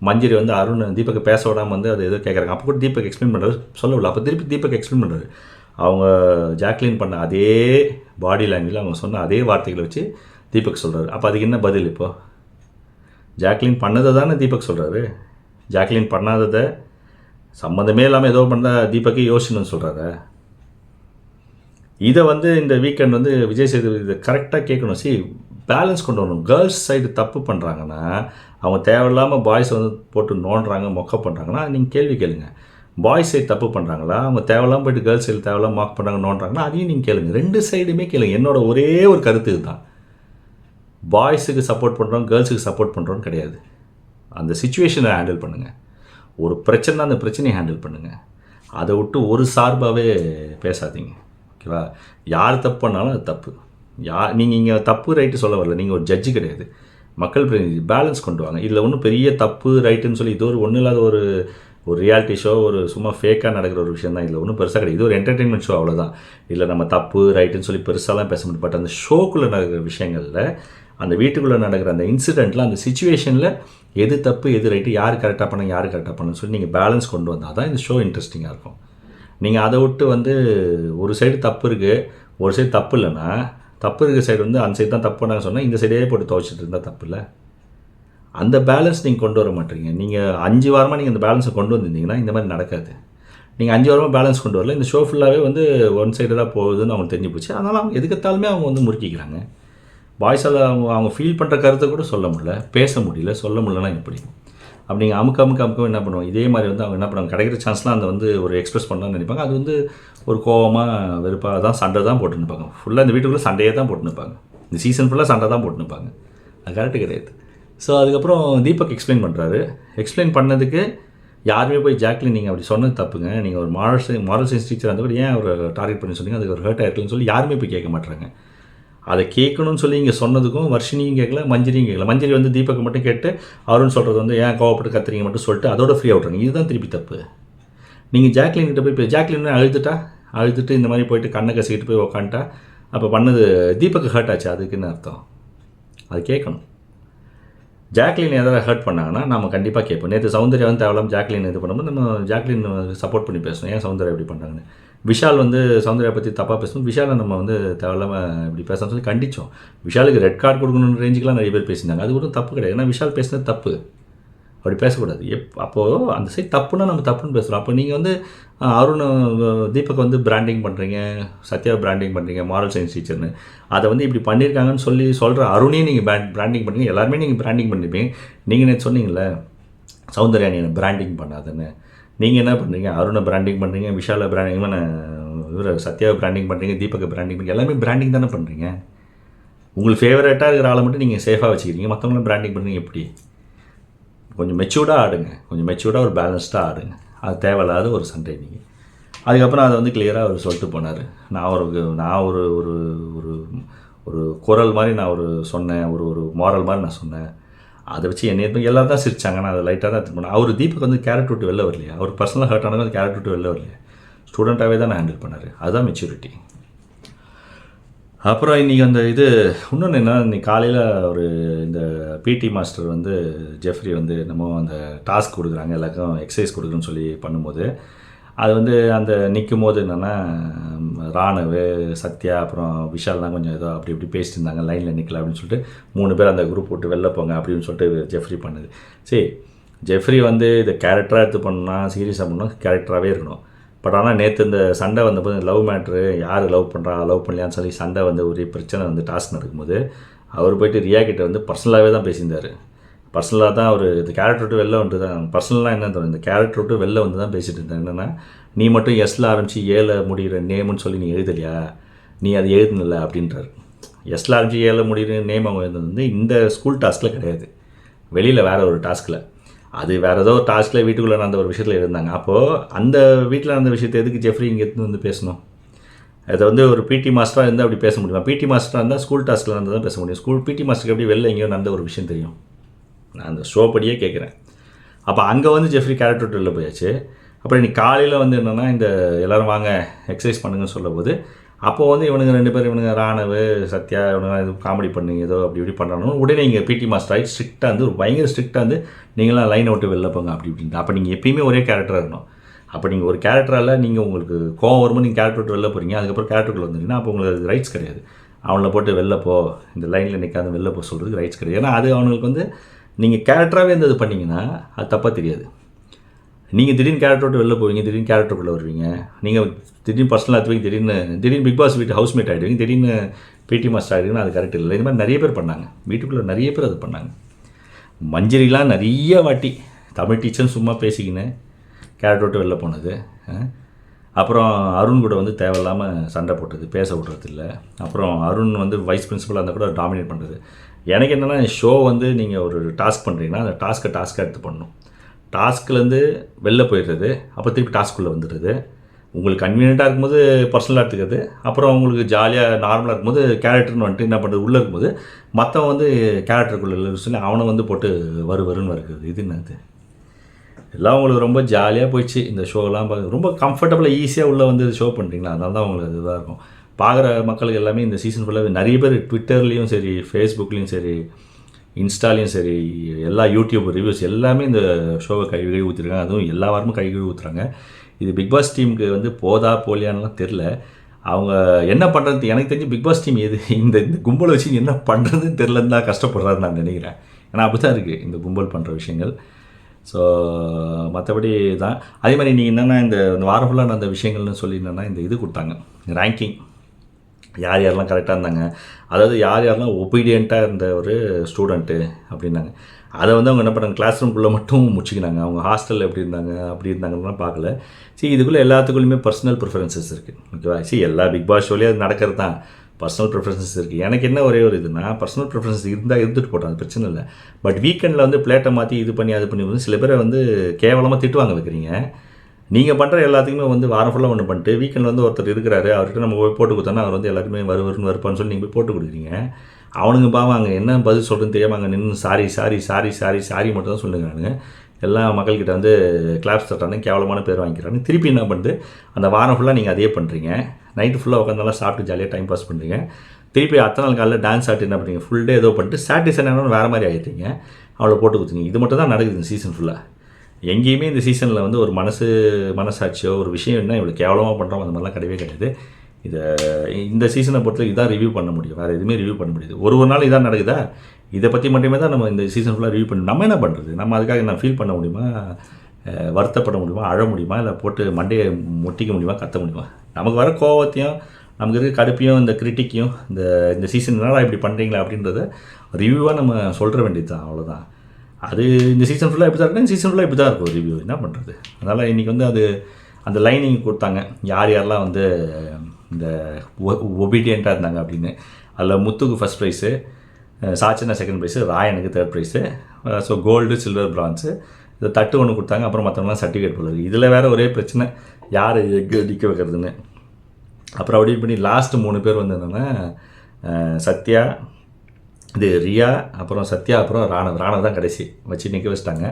மஞ்சரி வந்து அருண் தீபக்கை பேச விடாமல் வந்து அது எதோ கேட்குறாங்க. அப்போ கூட தீபக் எக்ஸ்பிளைன் பண்ணுறாரு, சொல்லவில்லை. அப்போ திருப்பி தீபக் எக்ஸ்பிளைன் பண்ணுறாரு. அவங்க ஜாக்லின் பண்ண அதே பாடி லாங்குவேஜில் அவங்க சொன்ன அதே வார்த்தைகளை வச்சு தீபக் சொல்கிறாரு. அப்போ அதுக்கு என்ன பதில்? இப்போது ஜாக்லின் பண்ணதை தானே தீபக் சொல்கிறாரு. ஜாக்லின் பண்ணாததை சம்மந்தமே இல்லாமல் ஏதோ பண்ணால் தீபக்கே யோசிச்சுன்னு சொல்கிறாரு. இதை வந்து இந்த வீக்கெண்ட் வந்து விஜய் சேதுபதி இதை கரெக்டாக கேட்கணும். பேலன்ஸ் கொண்டு வரணும். கேர்ள்ஸ் சைடு தப்பு பண்ணுறாங்கன்னா அவங்க தேவையில்லாமல் பாய்ஸை வந்து போட்டு நோண்டுறாங்க, மொக்க பண்ணுறாங்கன்னா நீங்கள் கேள்வி கேளுங்க. பாய்ஸ் சைடு தப்பு பண்ணுறாங்களா, அவங்க தேவையில்லாமல் போய்ட்டு கேர்ள்ஸ் சைடு தேவையில்லாமல் மார்க் பண்ணுறாங்க, நோண்டுறாங்கன்னா அதையும் நீங்கள் கேளுங்க. ரெண்டு சைடுமே கேளுங்க. என்னோட ஒரே ஒரு கருத்து இதுதான், பாய்ஸுக்கு சப்போர்ட் பண்ணுறோம் கேர்ள்ஸுக்கு சப்போர்ட் பண்ணுறோன்னு கிடையாது. அந்த சுச்சுவேஷனை ஹேண்டில் பண்ணுங்கள். ஒரு பிரச்சனை அந்த பிரச்சனையை ஹேண்டில் பண்ணுங்கள். அதை விட்டு ஒரு சார்பாகவே பேசாதீங்க. ஓகேவா? யார் தப்பு பண்ணாலும் அது தப்பு. நீங்கள் இங்கே தப்பு ரைட்டு சொல்ல வரல, நீங்கள் ஒரு ஜட்ஜு கிடையாது, மக்கள் பிரதிநிதி. பேலன்ஸ் கொண்டு வாங்க. இதில் ஒன்றும் பெரிய தப்பு ரைட்டுன்னு சொல்லி இது ஒரு ஒன்றும் இல்லாத ஒரு ரியாலிட்டி ஷோ, ஒரு சும்மா ஃபேக்காக நடக்கிற ஒரு விஷயம் தான். இதில் ஒன்றும் பெருசாக கிடையாது. இது ஒரு என்டர்டெயின்மெண்ட் ஷோ, அவ்வளோதான். இல்லை நம்ம தப்பு ரைட்டுன்னு சொல்லி பெருசாலாம் பேச முடியும். பட் அந்த ஷோக்குள்ளே நடக்கிற விஷயங்களில், அந்த வீட்டுக்குள்ளே நடக்கிற அந்த இன்சிடெண்ட்டில், அந்த சுச்சுவேஷனில் எது தப்பு எது ரைட்டு, யார் கரெக்டாக பண்ணாங்க யார் கரெக்டாக பண்ணணும்னு சொல்லி நீங்கள் பேலன்ஸ் கொண்டு வந்தால் தான் இந்த ஷோ இன்ட்ரெஸ்டிங்காக இருக்கும். நீங்கள் அதை விட்டு வந்து ஒரு சைடு தப்பு இருக்குது, ஒரு சைடு தப்பு இல்லைன்னா, தப்பு இருக்கிற சைடு வந்து அந்த சைடு தான் தப்பு பண்ணாங்க சொன்னால் இந்த சைடே போட்டு துவைச்சிட்டு இருந்தால் தப்பு இல்லை. அந்த பேலன்ஸ் நீங்கள் கொண்டு வர மாட்டீங்க. நீங்கள் 5 வாரமாக நீங்கள் அந்த பேலன்ஸை கொண்டு வந்திருந்தீங்கன்னா இந்த மாதிரி நடக்காது. நீங்கள் 5 வாரமாக பேலன்ஸ் கொண்டு வரல, இந்த ஷோ ஃபுல்லாகவே வந்து ஒன் சைடு தான் போகுதுன்னு அவங்களுக்கு தெரிஞ்சு போச்சு. அதனால் அவங்க எதுக்கத்தாலுமே அவங்க வந்து முறுக்கிக்கிறாங்க. வாய்ஸால் அவங்க ஃபீல் பண்ணுற கருத்தை கூட சொல்ல முடியல, பேச முடியல, சொல்ல முடியலன்னா எப்படி? அப்படி நீங்கள் அமுக்க என்ன பண்ணுவோம், இதே மாதிரி வந்து அவங்க என்ன பண்ணுவாங்க, கிடைக்கிற சான்ஸ்லாம் அந்த வந்து ஒரு எக்ஸ்பிரஸ் பண்ணலாம்னு நினைப்பாங்க. அது வந்து ஒரு கோவமாக வெறுப்பாக தான் சண்டை தான் போட்டு நிற்பாங்க. ஃபுல்லாக இந்த வீட்டுக்குள்ளே சண்டையே தான் போட்டு நிற்பாங்க. இந்த சீசன் ஃபுல்லாக சண்டை தான் போட்டு நிற்பாங்க. அது கரெக்டு கிடையாது. ஸோ அதுக்கப்புறம் தீபக் எக்ஸ்பிளைன் பண்ணுறாரு. எக்ஸ்பிளைன் பண்ணதுக்கு யாருமே போய் ஜாக்லின் நீங்கள் அப்படி சொன்னது தப்புங்க, நீங்கள் ஒரு மாரல் சயின்ஸ் டீச்சர் அந்த கூட ஏன் அவர் டார்கெட் பண்ணி சொன்னீங்க, அதுக்கு ஒரு ஹர்ட் ஆகிருக்குன்னு சொல்லி யாருமே போய் கேட்க மாட்டாங்க. அதை கேட்கணும்னு சொல்லி இங்கே சொன்னதுக்கும் வர்ஷினியும் கேட்கல, மஞ்சரியும் கேட்கல. மஞ்சரி வந்து தீபக் மட்டும் கேட்டு அருண் சொல்கிறது வந்து ஏன் கோவப்பட்டு கத்துறீங்க மட்டும் சொல்லிட்டு அதோட ஃப்ரீ அவுட்றாங்க. இதுதான் திருப்பி தப்பு. நீங்கள் ஜாக்லின் கிட்ட போய் ஜாக்லின் அழுதுட்டு இந்த மாதிரி போயிட்டு கண்ணை கசிக்கிட்டு போய் உக்காண்டா அப்போ பண்ணது தீபக்கு ஹர்ட் ஆச்சு. அதுக்குன்னு அர்த்தம். அது கேட்கணும். ஜாக்லின் எதாவது ஹர்ட் பண்ணாங்கன்னா நம்ம கண்டிப்பாக கேட்போம். நேற்று சௌந்தர்யா வந்து தேவையில்லாமல் ஜாக்லின் இது பண்ணும்போது நம்ம ஜாக்லின் சப்போர்ட் பண்ணி பேசணும். ஏன் சௌந்தர்யா இப்படி பண்ணுறாங்கன்னு. விஷால் வந்து சௌந்தர்யா பற்றி தப்பாக பேசணும், விஷாலை நம்ம வந்து தேவையில்லாமல் இப்படி பேசணும்னு சொல்லி கண்டித்தோம். விஷாலுக்கு ரெட் கார்டு கொடுக்கணுன்ற ரேஞ்சுக்கெலாம் நிறைய பேர் பேசியிருந்தாங்க. அது கூட தப்பு கிடையாது. ஏன்னா விஷால் பேசுனது தப்பு, அப்படி பேசக்கூடாது. அப்போது அந்த சைட் தப்புன்னா நம்ம தப்புன்னு பேசுகிறோம். அப்போ நீங்கள் வந்து அருண் தீபக் வந்து பிராண்டிங் பண்ணுறீங்க, சத்யாவை பிராண்டிங் பண்ணுறீங்க மாரல் சயின்ஸ் டீச்சர்னு, அதை வந்து இப்படி பண்ணியிருக்காங்கன்னு சொல்கிற அருணையும் நீங்கள் பிராண்டிங் பண்ணுறீங்க, எல்லாருமே நீங்கள் பிராண்டிங் பண்ணிருப்பீங்க. நீங்கள் நேற்று சொன்னீங்களே சௌந்தர்யா நீ பிராண்டிங் பண்ணாதுன்னு, நீங்கள் என்ன பண்ணுறீங்க, அருணை பிராண்டிங் பண்ணுறீங்க, விஷாலை பிராண்டிங் இவர் சத்யாவை பிராண்டிங் பண்ணுறீங்க, தீபக்கை பிராண்டிங் பண்ணுறீங்க, எல்லாமே பிராண்டிங் தானே பண்ணுறீங்க. உங்களுக்கு ஃபேவரட்டாக இருக்கிற ஆளை மட்டும் நீங்கள் சேஃபாக வச்சுக்கிறீங்க, மற்றவங்களும் பிராண்டிங் பண்ணுறீங்க. எப்படி? கொஞ்சம் மெச்சூர்டாக ஆடுங்க, கொஞ்சம் மெச்சூர்டாக ஒரு பேலன்ஸ்டாக ஆடுங்க. அது தேவையில்லாத ஒரு சண்டை நீங்கள். அதுக்கப்புறம் அதை வந்து கிளியராக அவர் சொல்லிட்டு போனார். நான் ஒரு ஒரு ஒரு ஒரு குரல் மாதிரி நான் சொன்னேன், ஒரு மாரல் மாதிரி நான் சொன்னேன். அதை வச்சு என்னை எல்லோரும் தான் சிரிச்சாங்க. நான் அதை லைட்டாக தான் எடுத்து போனேன். அவர் தீபக் வந்து கேரக்டர் விட்டு வெளில வரலையா, அவர் பர்சனலாக ஹர்ட் ஆனது அந்த கேரக்டர் விட்டு வெளில வரலையா, ஸ்டூடெண்ட்டாகவே தான் நான் ஹேண்டில் பண்ணார். அதுதான் மெச்சூரிட்டி. அப்புறம் இன்றைக்கி அந்த இன்னொன்று என்ன, இன்றைக்கி காலையில் ஒரு இந்த பிடி மாஸ்டர் வந்து ஜெஃப்ரி வந்து என்னமோ அந்த டாஸ்க் கொடுக்குறாங்க, எல்லாருக்கும் எக்ஸசைஸ் கொடுக்குறேன்னு சொல்லி பண்ணும்போது அது வந்து அந்த நிற்கும் போது என்னென்னா ராணவ், சத்யா அப்புறம் விஷால்லாம் கொஞ்சம் ஏதோ அப்படி இப்படி பேசிட்டு இருந்தாங்க, லைனில் நிற்கல அப்படின்னு சொல்லிட்டு 3 பேர் அந்த குரூப் விட்டு வெளில போங்க அப்படின்னு சொல்லிட்டு ஜெஃப்ரி பண்ணுது. சரி, ஜெஃப்ரி வந்து இதை கேரக்டராக எடுத்து பண்ணால் சீரியஸாக பண்ணால் கேரக்டராகவே இருக்கணும். பட் ஆனால் நேற்று இந்த சண்டை வந்தபோது லவ் மேட்ரு, யார் லவ் பண்ணுறா லவ் பண்ணலையான்னு சொல்லி சண்டை வந்து ஒரு பிரச்சனை வந்து டாஸ்க் நடக்கும்போது அவர் போய்ட்டு ரியா கிட்ட வந்து பர்சனலாகவே தான் பேசியிருந்தார். பர்சனலாக தான் அவர் இந்த கேரக்டர் விட்டு வெளில வந்துட்டு தான், பர்சனலாக என்ன தரும், இந்த கேரக்டர் விட்டு வெளில வந்து தான் பேசிகிட்டு இருந்தேன். என்னென்னா நீ மட்டும் எஸ்ல ஆரம்பித்து ஏல முடிகிற நேம்னு சொல்லி நீ எழுதலையா, நீ அது எழுதுனில்ல அப்படின்றார். எஸ்ல ஆரம்பித்து ஏல முடிகிற நேம் அவங்க எழுதுனது வந்து இந்த ஸ்கூல் டாஸ்கில் கிடையாது, வெளியில் வேறு ஒரு டாஸ்கில். அது வேறு ஏதோ டாஸ்கில் வீட்டுக்குள்ளே நடந்த ஒரு விஷயத்தில் இருந்தாங்க. அப்போது அந்த வீட்டில் நடந்த விஷயத்தை எதுக்கு ஜெஃப்ரி இங்கே எடுத்து வந்து பேசணும்? அதை வந்து ஒரு பிடி மாஸ்டராக இருந்தால் அப்படி பேச முடியுமா? பிடி மாஸ்டராக இருந்தால் ஸ்கூல் டாஸ்கில் இருந்தால் தான் பேச முடியும். பிடி மாஸ்டருக்கு எப்படி வெளில எங்கேயோ நடந்த ஒரு விஷயம் தெரியும்? நான் அந்த ஷோ படியே கேட்குறேன். அப்போ அங்கே வந்து ஜெஃப்ரி கேரக்டர் வெளில போயாச்சு. அப்புறம் இன்னைக்கு காலையில் வந்து என்னென்னா இந்த எல்லோரும் வாங்க எக்ஸசைஸ் பண்ணுங்கன்னு சொல்லும் போது அப்போது வந்து இவனுங்க 2 பேர் ராணவ், சத்யா இவனுங்க இது காமெடி பண்ணுங்க ஏதோ அப்படி இப்படி பண்ணுறானு உடனே இங்கே பிடி மாஸ்டர் ஆகி ஸ்ட்ரிக்டாக வந்து ஒரு பயங்கர ஸ்ட்ரிக்டாக வந்து நீங்களாம் லைனை விட்டு வெளில போங்க அப்படி இப்படின்ட்டு. அப்போ நீங்கள் எப்பயுமே ஒரே கேரக்டராக இருக்கணும். அப்போ நீங்கள் ஒரு கேரக்டரால் நீங்கள் உங்களுக்கு கோவம் வரும்போது நீங்கள் கேரக்டர் விட்டு வெளில போகிறீங்க, அதுக்கப்புறம் கேரக்டருக்குள்ள வந்துட்டீங்கன்னா அப்போ உங்களுக்கு அது ரைட்ஸ் கிடையாது. அவனை போட்டு வெளில போ, இந்த லைனில் நிற்காத வெளில போ சொல்கிறதுக்கு ரைட்ஸ் கிடையாது. ஏன்னா அது அவனுக்கு வந்து நீங்கள் கேரக்டராகவே இருந்தது பண்ணிங்கன்னா அது தப்பாக தெரியாது. நீங்கள் திடீர்னு கேரக்டர் விட்டு வெளில போவீங்க, திடீர்னு கேரக்டருக்குள்ளே வருவீங்க, நீங்கள் திடீர்னு பர்சனலாக எடுத்துவீங்க, திடீர்னு பிக் பாஸ் வீட்டு ஹவுஸ்மேட் ஆகிடுவீங்க, திடீர்னு பிடி மாஸ்டர் ஆகிடுவீங்கன்னா அது கரெக்ட் இல்லை. இது மாதிரி நிறைய பேர் பண்ணாங்க, வீட்டுக்குள்ளே நிறைய பேர் அது பண்ணாங்க. மஞ்சரிலாம் நிறைய வாட்டி தமிழ் டீச்சர்னு சும்மா பேசிக்கின்னு கேரக்டர் விட்டு வெளில போனது. அப்புறம் அருண் கூட வந்து தேவையில்லாமல் சண்டை போட்டது, பேச விட்றதில்ல. அப்புறம் அருண் வந்து வைஸ் பிரின்சிபலாக இருந்தால் கூட டாமினேட் பண்ணுறது. எனக்கு என்னென்னா ஷோ வந்து நீங்கள் ஒரு டாஸ்க் பண்ணுறீங்கன்னா அந்த டாஸ்க்காக எடுத்து பண்ணணும். டாஸ்க்லேருந்து வெளில போயிடுறது, அப்போ திருப்பி டாஸ்க்குள்ளே வந்துடுறது. உங்களுக்கு கன்வீனியண்ட்டாக இருக்கும்போது பர்சனலாக எடுத்துக்கிறது, அப்புறம் உங்களுக்கு ஜாலியாக நார்மலாக இருக்கும்போது கேரக்டர்னு வந்துட்டு என்ன பண்ணுறது உள்ளே இருக்கும்போது மற்றவன் வந்து கேரக்டருக்குள்ளே சொல்லி அவனை வந்து போட்டு வருன்னு வருகிறது. இது என்னது? எல்லாம் உங்களுக்கு ரொம்ப ஜாலியாக போயிடுச்சு இந்த ஷோலாம். ரொம்ப கம்ஃபர்டபுளாக ஈஸியாக உள்ளே வந்து ஷோ பண்ணுறீங்களா, அதனால தான் உங்களுக்கு இதுவாக இருக்கும். பார்க்குற மக்களுக்கு எல்லாமே இந்த சீசன் ஃபுல்லாகவே நிறைய பேர் ட்விட்டர்லேயும் சரி ஃபேஸ்புக்லேயும் சரி இன்ஸ்டாலையும் சரி, எல்லா யூடியூப் ரிவ்யூஸ் எல்லாமே இந்த ஷோவை கழுவி ஊற்றிருக்காங்க. அதுவும் எல்லா வாரமும் கழுவி ஊற்றுறாங்க. இது பிக் பாஸ் டீமுக்கு வந்து போதா போலியான்லாம் தெரில. அவங்க என்ன பண்ணுறது எனக்கு தெரிஞ்சு பிக் பாஸ் டீம் எது இந்த இந்த கும்பலை வச்சு என்ன பண்ணுறதுன்னு தெரிலன்னு தான் கஷ்டப்படுறாருன்னு நான் நினைக்கிறேன். ஏன்னா அப்படி தான் இருக்குது இந்த கும்பல் பண்ணுற விஷயங்கள். ஸோ மற்றபடி தான் அதே மாதிரி நீங்கள் என்னென்னா இந்த வாரம் ஃபுல்லாக நான் அந்த விஷயங்கள்னு சொல்லி என்னென்னா இந்த இது கொடுத்தாங்க ரேங்கிங், யார் யாரெல்லாம் கரெக்டாக இருந்தாங்க, அதாவது யார் யாரெல்லாம் ஒபீடியண்ட்டாக இருந்த ஒரு ஸ்டூடெண்ட்டு அப்படின்னாங்க. அதை வந்து அவங்க என்ன பண்ணாங்க, கிளாஸ் ரூம்குள்ளே மட்டும் முடிச்சுக்கினாங்க. அவங்க ஹாஸ்டலில் எப்படி இருந்தாங்க அப்படி இருந்தாங்கலாம் பார்க்கல. சரி, இதுக்குள்ளே எல்லாத்துக்குள்ளேயுமே பர்சனல் ப்ரிஃபரன்சஸ் இருக்குது. ஓகேவா? சரி, எல்லா பிக் பாஸ் ஷோலேயும் அது நடக்கிறது தான். பர்சனல் ப்ரிஃபரன்சஸ் இருக்குது. எனக்கு என்ன ஒரே ஒரு இதுனா, பர்சனல் ப்ரிஃபரன்ஸ் இருந்தால் இருந்துட்டு போட்டோம், அது பிரச்சனை இல்லை. பட் வீக்கெண்டில் வந்து பிளேட்டை மாற்றி இது பண்ணி அது பண்ணி வந்து சில பேரை வந்து கேவலமாக திட்டுவாங்க வைக்கிறீங்க. நீங்கள் பண்ணுற எல்லாத்துக்குமே வந்து வாரம் ஃபுல்லாக ஒன்று பண்ணிட்டு வீக்கெண்டில் வந்து ஒருத்தர் இருக்கிறாரு, அவர்கிட்ட நம்ம போய் போட்டு கொடுத்தோன்னா அவர் வந்து எல்லாருமே வருவார்னு வருப்பான்னு சொல்லி நீங்கள் போய் போட்டு கொடுக்குறீங்க. அவனுங்க பாவம் அங்கே என்ன பதில் சொல்கிறேன்னு தெரியாமல் அங்கே நின்று sorry sorry sorry sorry sorry மட்டும் தான் சொல்லுங்கிறானுங்க. எல்லா மக்கள்கிட்ட வந்து கிளாப்ஸ் தட்டானு கேவலமான பேர் வாங்கிக்கிறாங்க. திருப்பி என்ன பண்ணுது, அந்த வாரம் ஃபுல்லாக நீங்கள் அதே பண்ணுறீங்க. நைட்டு ஃபுல்லாக உட்காந்தாலும் சாப்பிட்டு ஜாலியாக டைம் பாஸ் பண்ணுறீங்க. திருப்பி அத்தனை நாள் காலையில் டான்ஸ் ஆட்டு என்ன பண்ணுறீங்க, ஃபுல் டே ஏதோ பண்ணிட்டு சாட்டர்டே சண்டே வேறு மாதிரி ஆகிட்டீங்க. அவளை போட்டு கொடுத்துங்க. இது மட்டும் தான் நடக்குது இந்த சீசன் ஃபுல்லாக. எங்கேயுமே இந்த சீசனில் வந்து ஒரு மனசாட்சியோ ஒரு விஷயம் என்ன இவ்வளோ கேவலமாக பண்ணுறோம் அந்த மாதிரிலாம் கிடையவே கிடையாது. இந்த சீசனை பொறுத்த இதான் ரிவ்யூ பண்ண முடியும், வேறு எதுவுமே ரிவ்யூ பண்ண முடியாது. ஒரு நாள் இதான் நடக்குதா, இதை பற்றி மட்டுமே தான் நம்ம இந்த சீசன் ஃபுல்லாக ரிவ்யூ பண்ணி நம்ம என்ன பண்ணுறது, நம்ம அதுக்காக நான் ஃபீல் பண்ண முடியுமா, வருத்தப்பட முடியுமா, அழ முடியுமா, இல்லை போட்டு மண்டையை முட்டிக்க முடியுமா, கத்த முடியுமா? நமக்கு வர கோவத்தையும் நமக்கு இருக்க கடுப்பையும் இந்த கிரிட்டிக்கையும் இந்த சீசன் என்னடா இப்படி பண்ணுறீங்களா அப்படின்றத ரிவ்யூவாக நம்ம சொல்கிற வேண்டியது தான், அவ்வளோதான். அது இந்த சீசன் ஃபுல்லாக இப்படி தான் இருக்கும், இந்த சீசன் ஃபுல்லாக இப்படி தான் இருக்கும் ரிவ்யூ, என்ன பண்ணுறது. அதனால் இன்றைக்கி வந்து அது அந்த லைனிங் கொடுத்தாங்க, யார் யாரெல்லாம் வந்து இந்த ஒபீடியண்ட்டாக இருந்தாங்க அப்படின்னு. அதில் முத்துக்கு first prize, Sachana second prize, ராயனுக்கு third prize. So gold, silver, bronze, இதை தட்டு ஒன்று கொடுத்தாங்க. அப்புறம் மற்றவங்களாம் சர்டிஃபிகேட் போடுறது. இதில் வேறு ஒரே பிரச்சனை, யார் எக்கு நிற்க வைக்கிறதுன்னு. அப்புறம் அப்படி பண்ணி லாஸ்ட்டு 3 பேர் வந்து என்னென்னா சத்யா, ரியா, அப்புறம் சத்யா, அப்புறம் ராணவ் தான் கடைசி வச்சு நிற்க வச்சிட்டாங்க.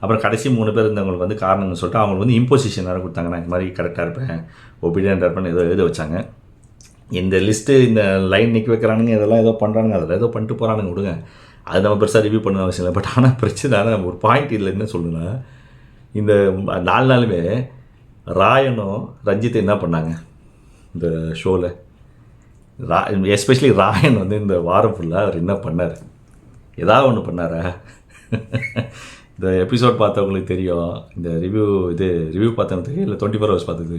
அப்புறம் கடைசி 3 பேர் இருந்தவங்களுக்கு வந்து காரணம்னு சொல்லிட்டு அவங்களுக்கு வந்து இம்போசிஷன் வேறு கொடுத்தாங்க. நான் இந்த மாதிரி கரெக்டாக இருப்பேன், ஒபீடியண்ட்டாக இருப்பேன்னு ஏதோ எழுத வச்சாங்க. இந்த லிஸ்ட்டு இந்த லைன் நிற்க வைக்கிறானுங்க, இதெல்லாம் ஏதோ பண்ணுறானுங்க, அதில் ஏதோ பண்ணிட்டு போகிறானுங்க, விடுங்க. அது நம்ம பெருசாக ரிவ்யூ பண்ண அவசியம் இல்லை. பட் ஆனால் பிரச்சனை ஒரு பாயிண்ட் இதில் என்ன சொல்லுன்னா, இந்த 4 நாளுமே ராயனும் ரஞ்சித்தை என்ன பண்ணாங்க இந்த ஷோவில், எஸ்பெஷலி ராயன் வந்து இந்த வாரம் ஃபுல்லாக அவர் என்ன பண்ணார், ஏதாவது ஒன்று பண்ணாரா? இந்த எபிசோட் பார்த்தவங்களுக்கு தெரியும், இந்த ரிவ்யூ பார்த்தவங்களுக்கு தெரியும், இல்லை 24 ஹவர்ஸ் பார்த்தது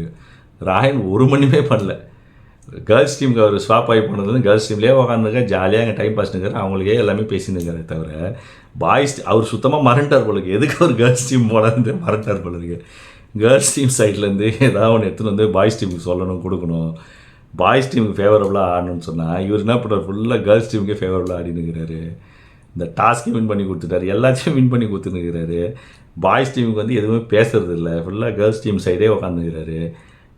ராயன் ஒரு மணிமே பண்ணல. கேர்ள்ஸ் டீமுக்கு அவர் ஸ்வாப் ஆகி போனது, கேர்ள்ஸ் டீம்லேயே உட்காந்துருக்க ஜாலியாக அங்கே டைம் பாஸ் நிற்கிறார், அவங்களுக்கே எல்லாமே பேசினுருக்காரு. தவிர பாய்ஸ் அவர் சுத்தமாக மறந்துட்டார் போலுக்கு. எதுக்கு அவர் கேர்ள்ஸ் டீம் போனது மறந்துட்டார் போலுக்கு. கேர்ள்ஸ் டீம் சைட்லேருந்து ஏதாவது ஒன்று எடுத்துன்னு வந்து பாய்ஸ் டீமுக்கு சொல்லணும், கொடுக்கணும். பாய்ஸ் டீமுக்கு ஃபேவரபுளாக ஆடணும்னு சொன்னால் இவர் என்ன பண்ணுறார், ஃபுல்லாக கேர்ள்ஸ் டீமுக்கே ஃபேவரபுளாக ஆடினுக்கிறாரு. இந்த டாஸ்க்கு வின் பண்ணி கொடுத்துட்டாரு, எல்லாத்தையும் வின் பண்ணி கொடுத்துனுக்கிறாரு. பாய்ஸ் டீமுக்கு வந்து எதுவுமே பேசுறது இல்லை, ஃபுல்லாக கேர்ள்ஸ் டீம் சைடே உட்காந்துக்கிறாரு.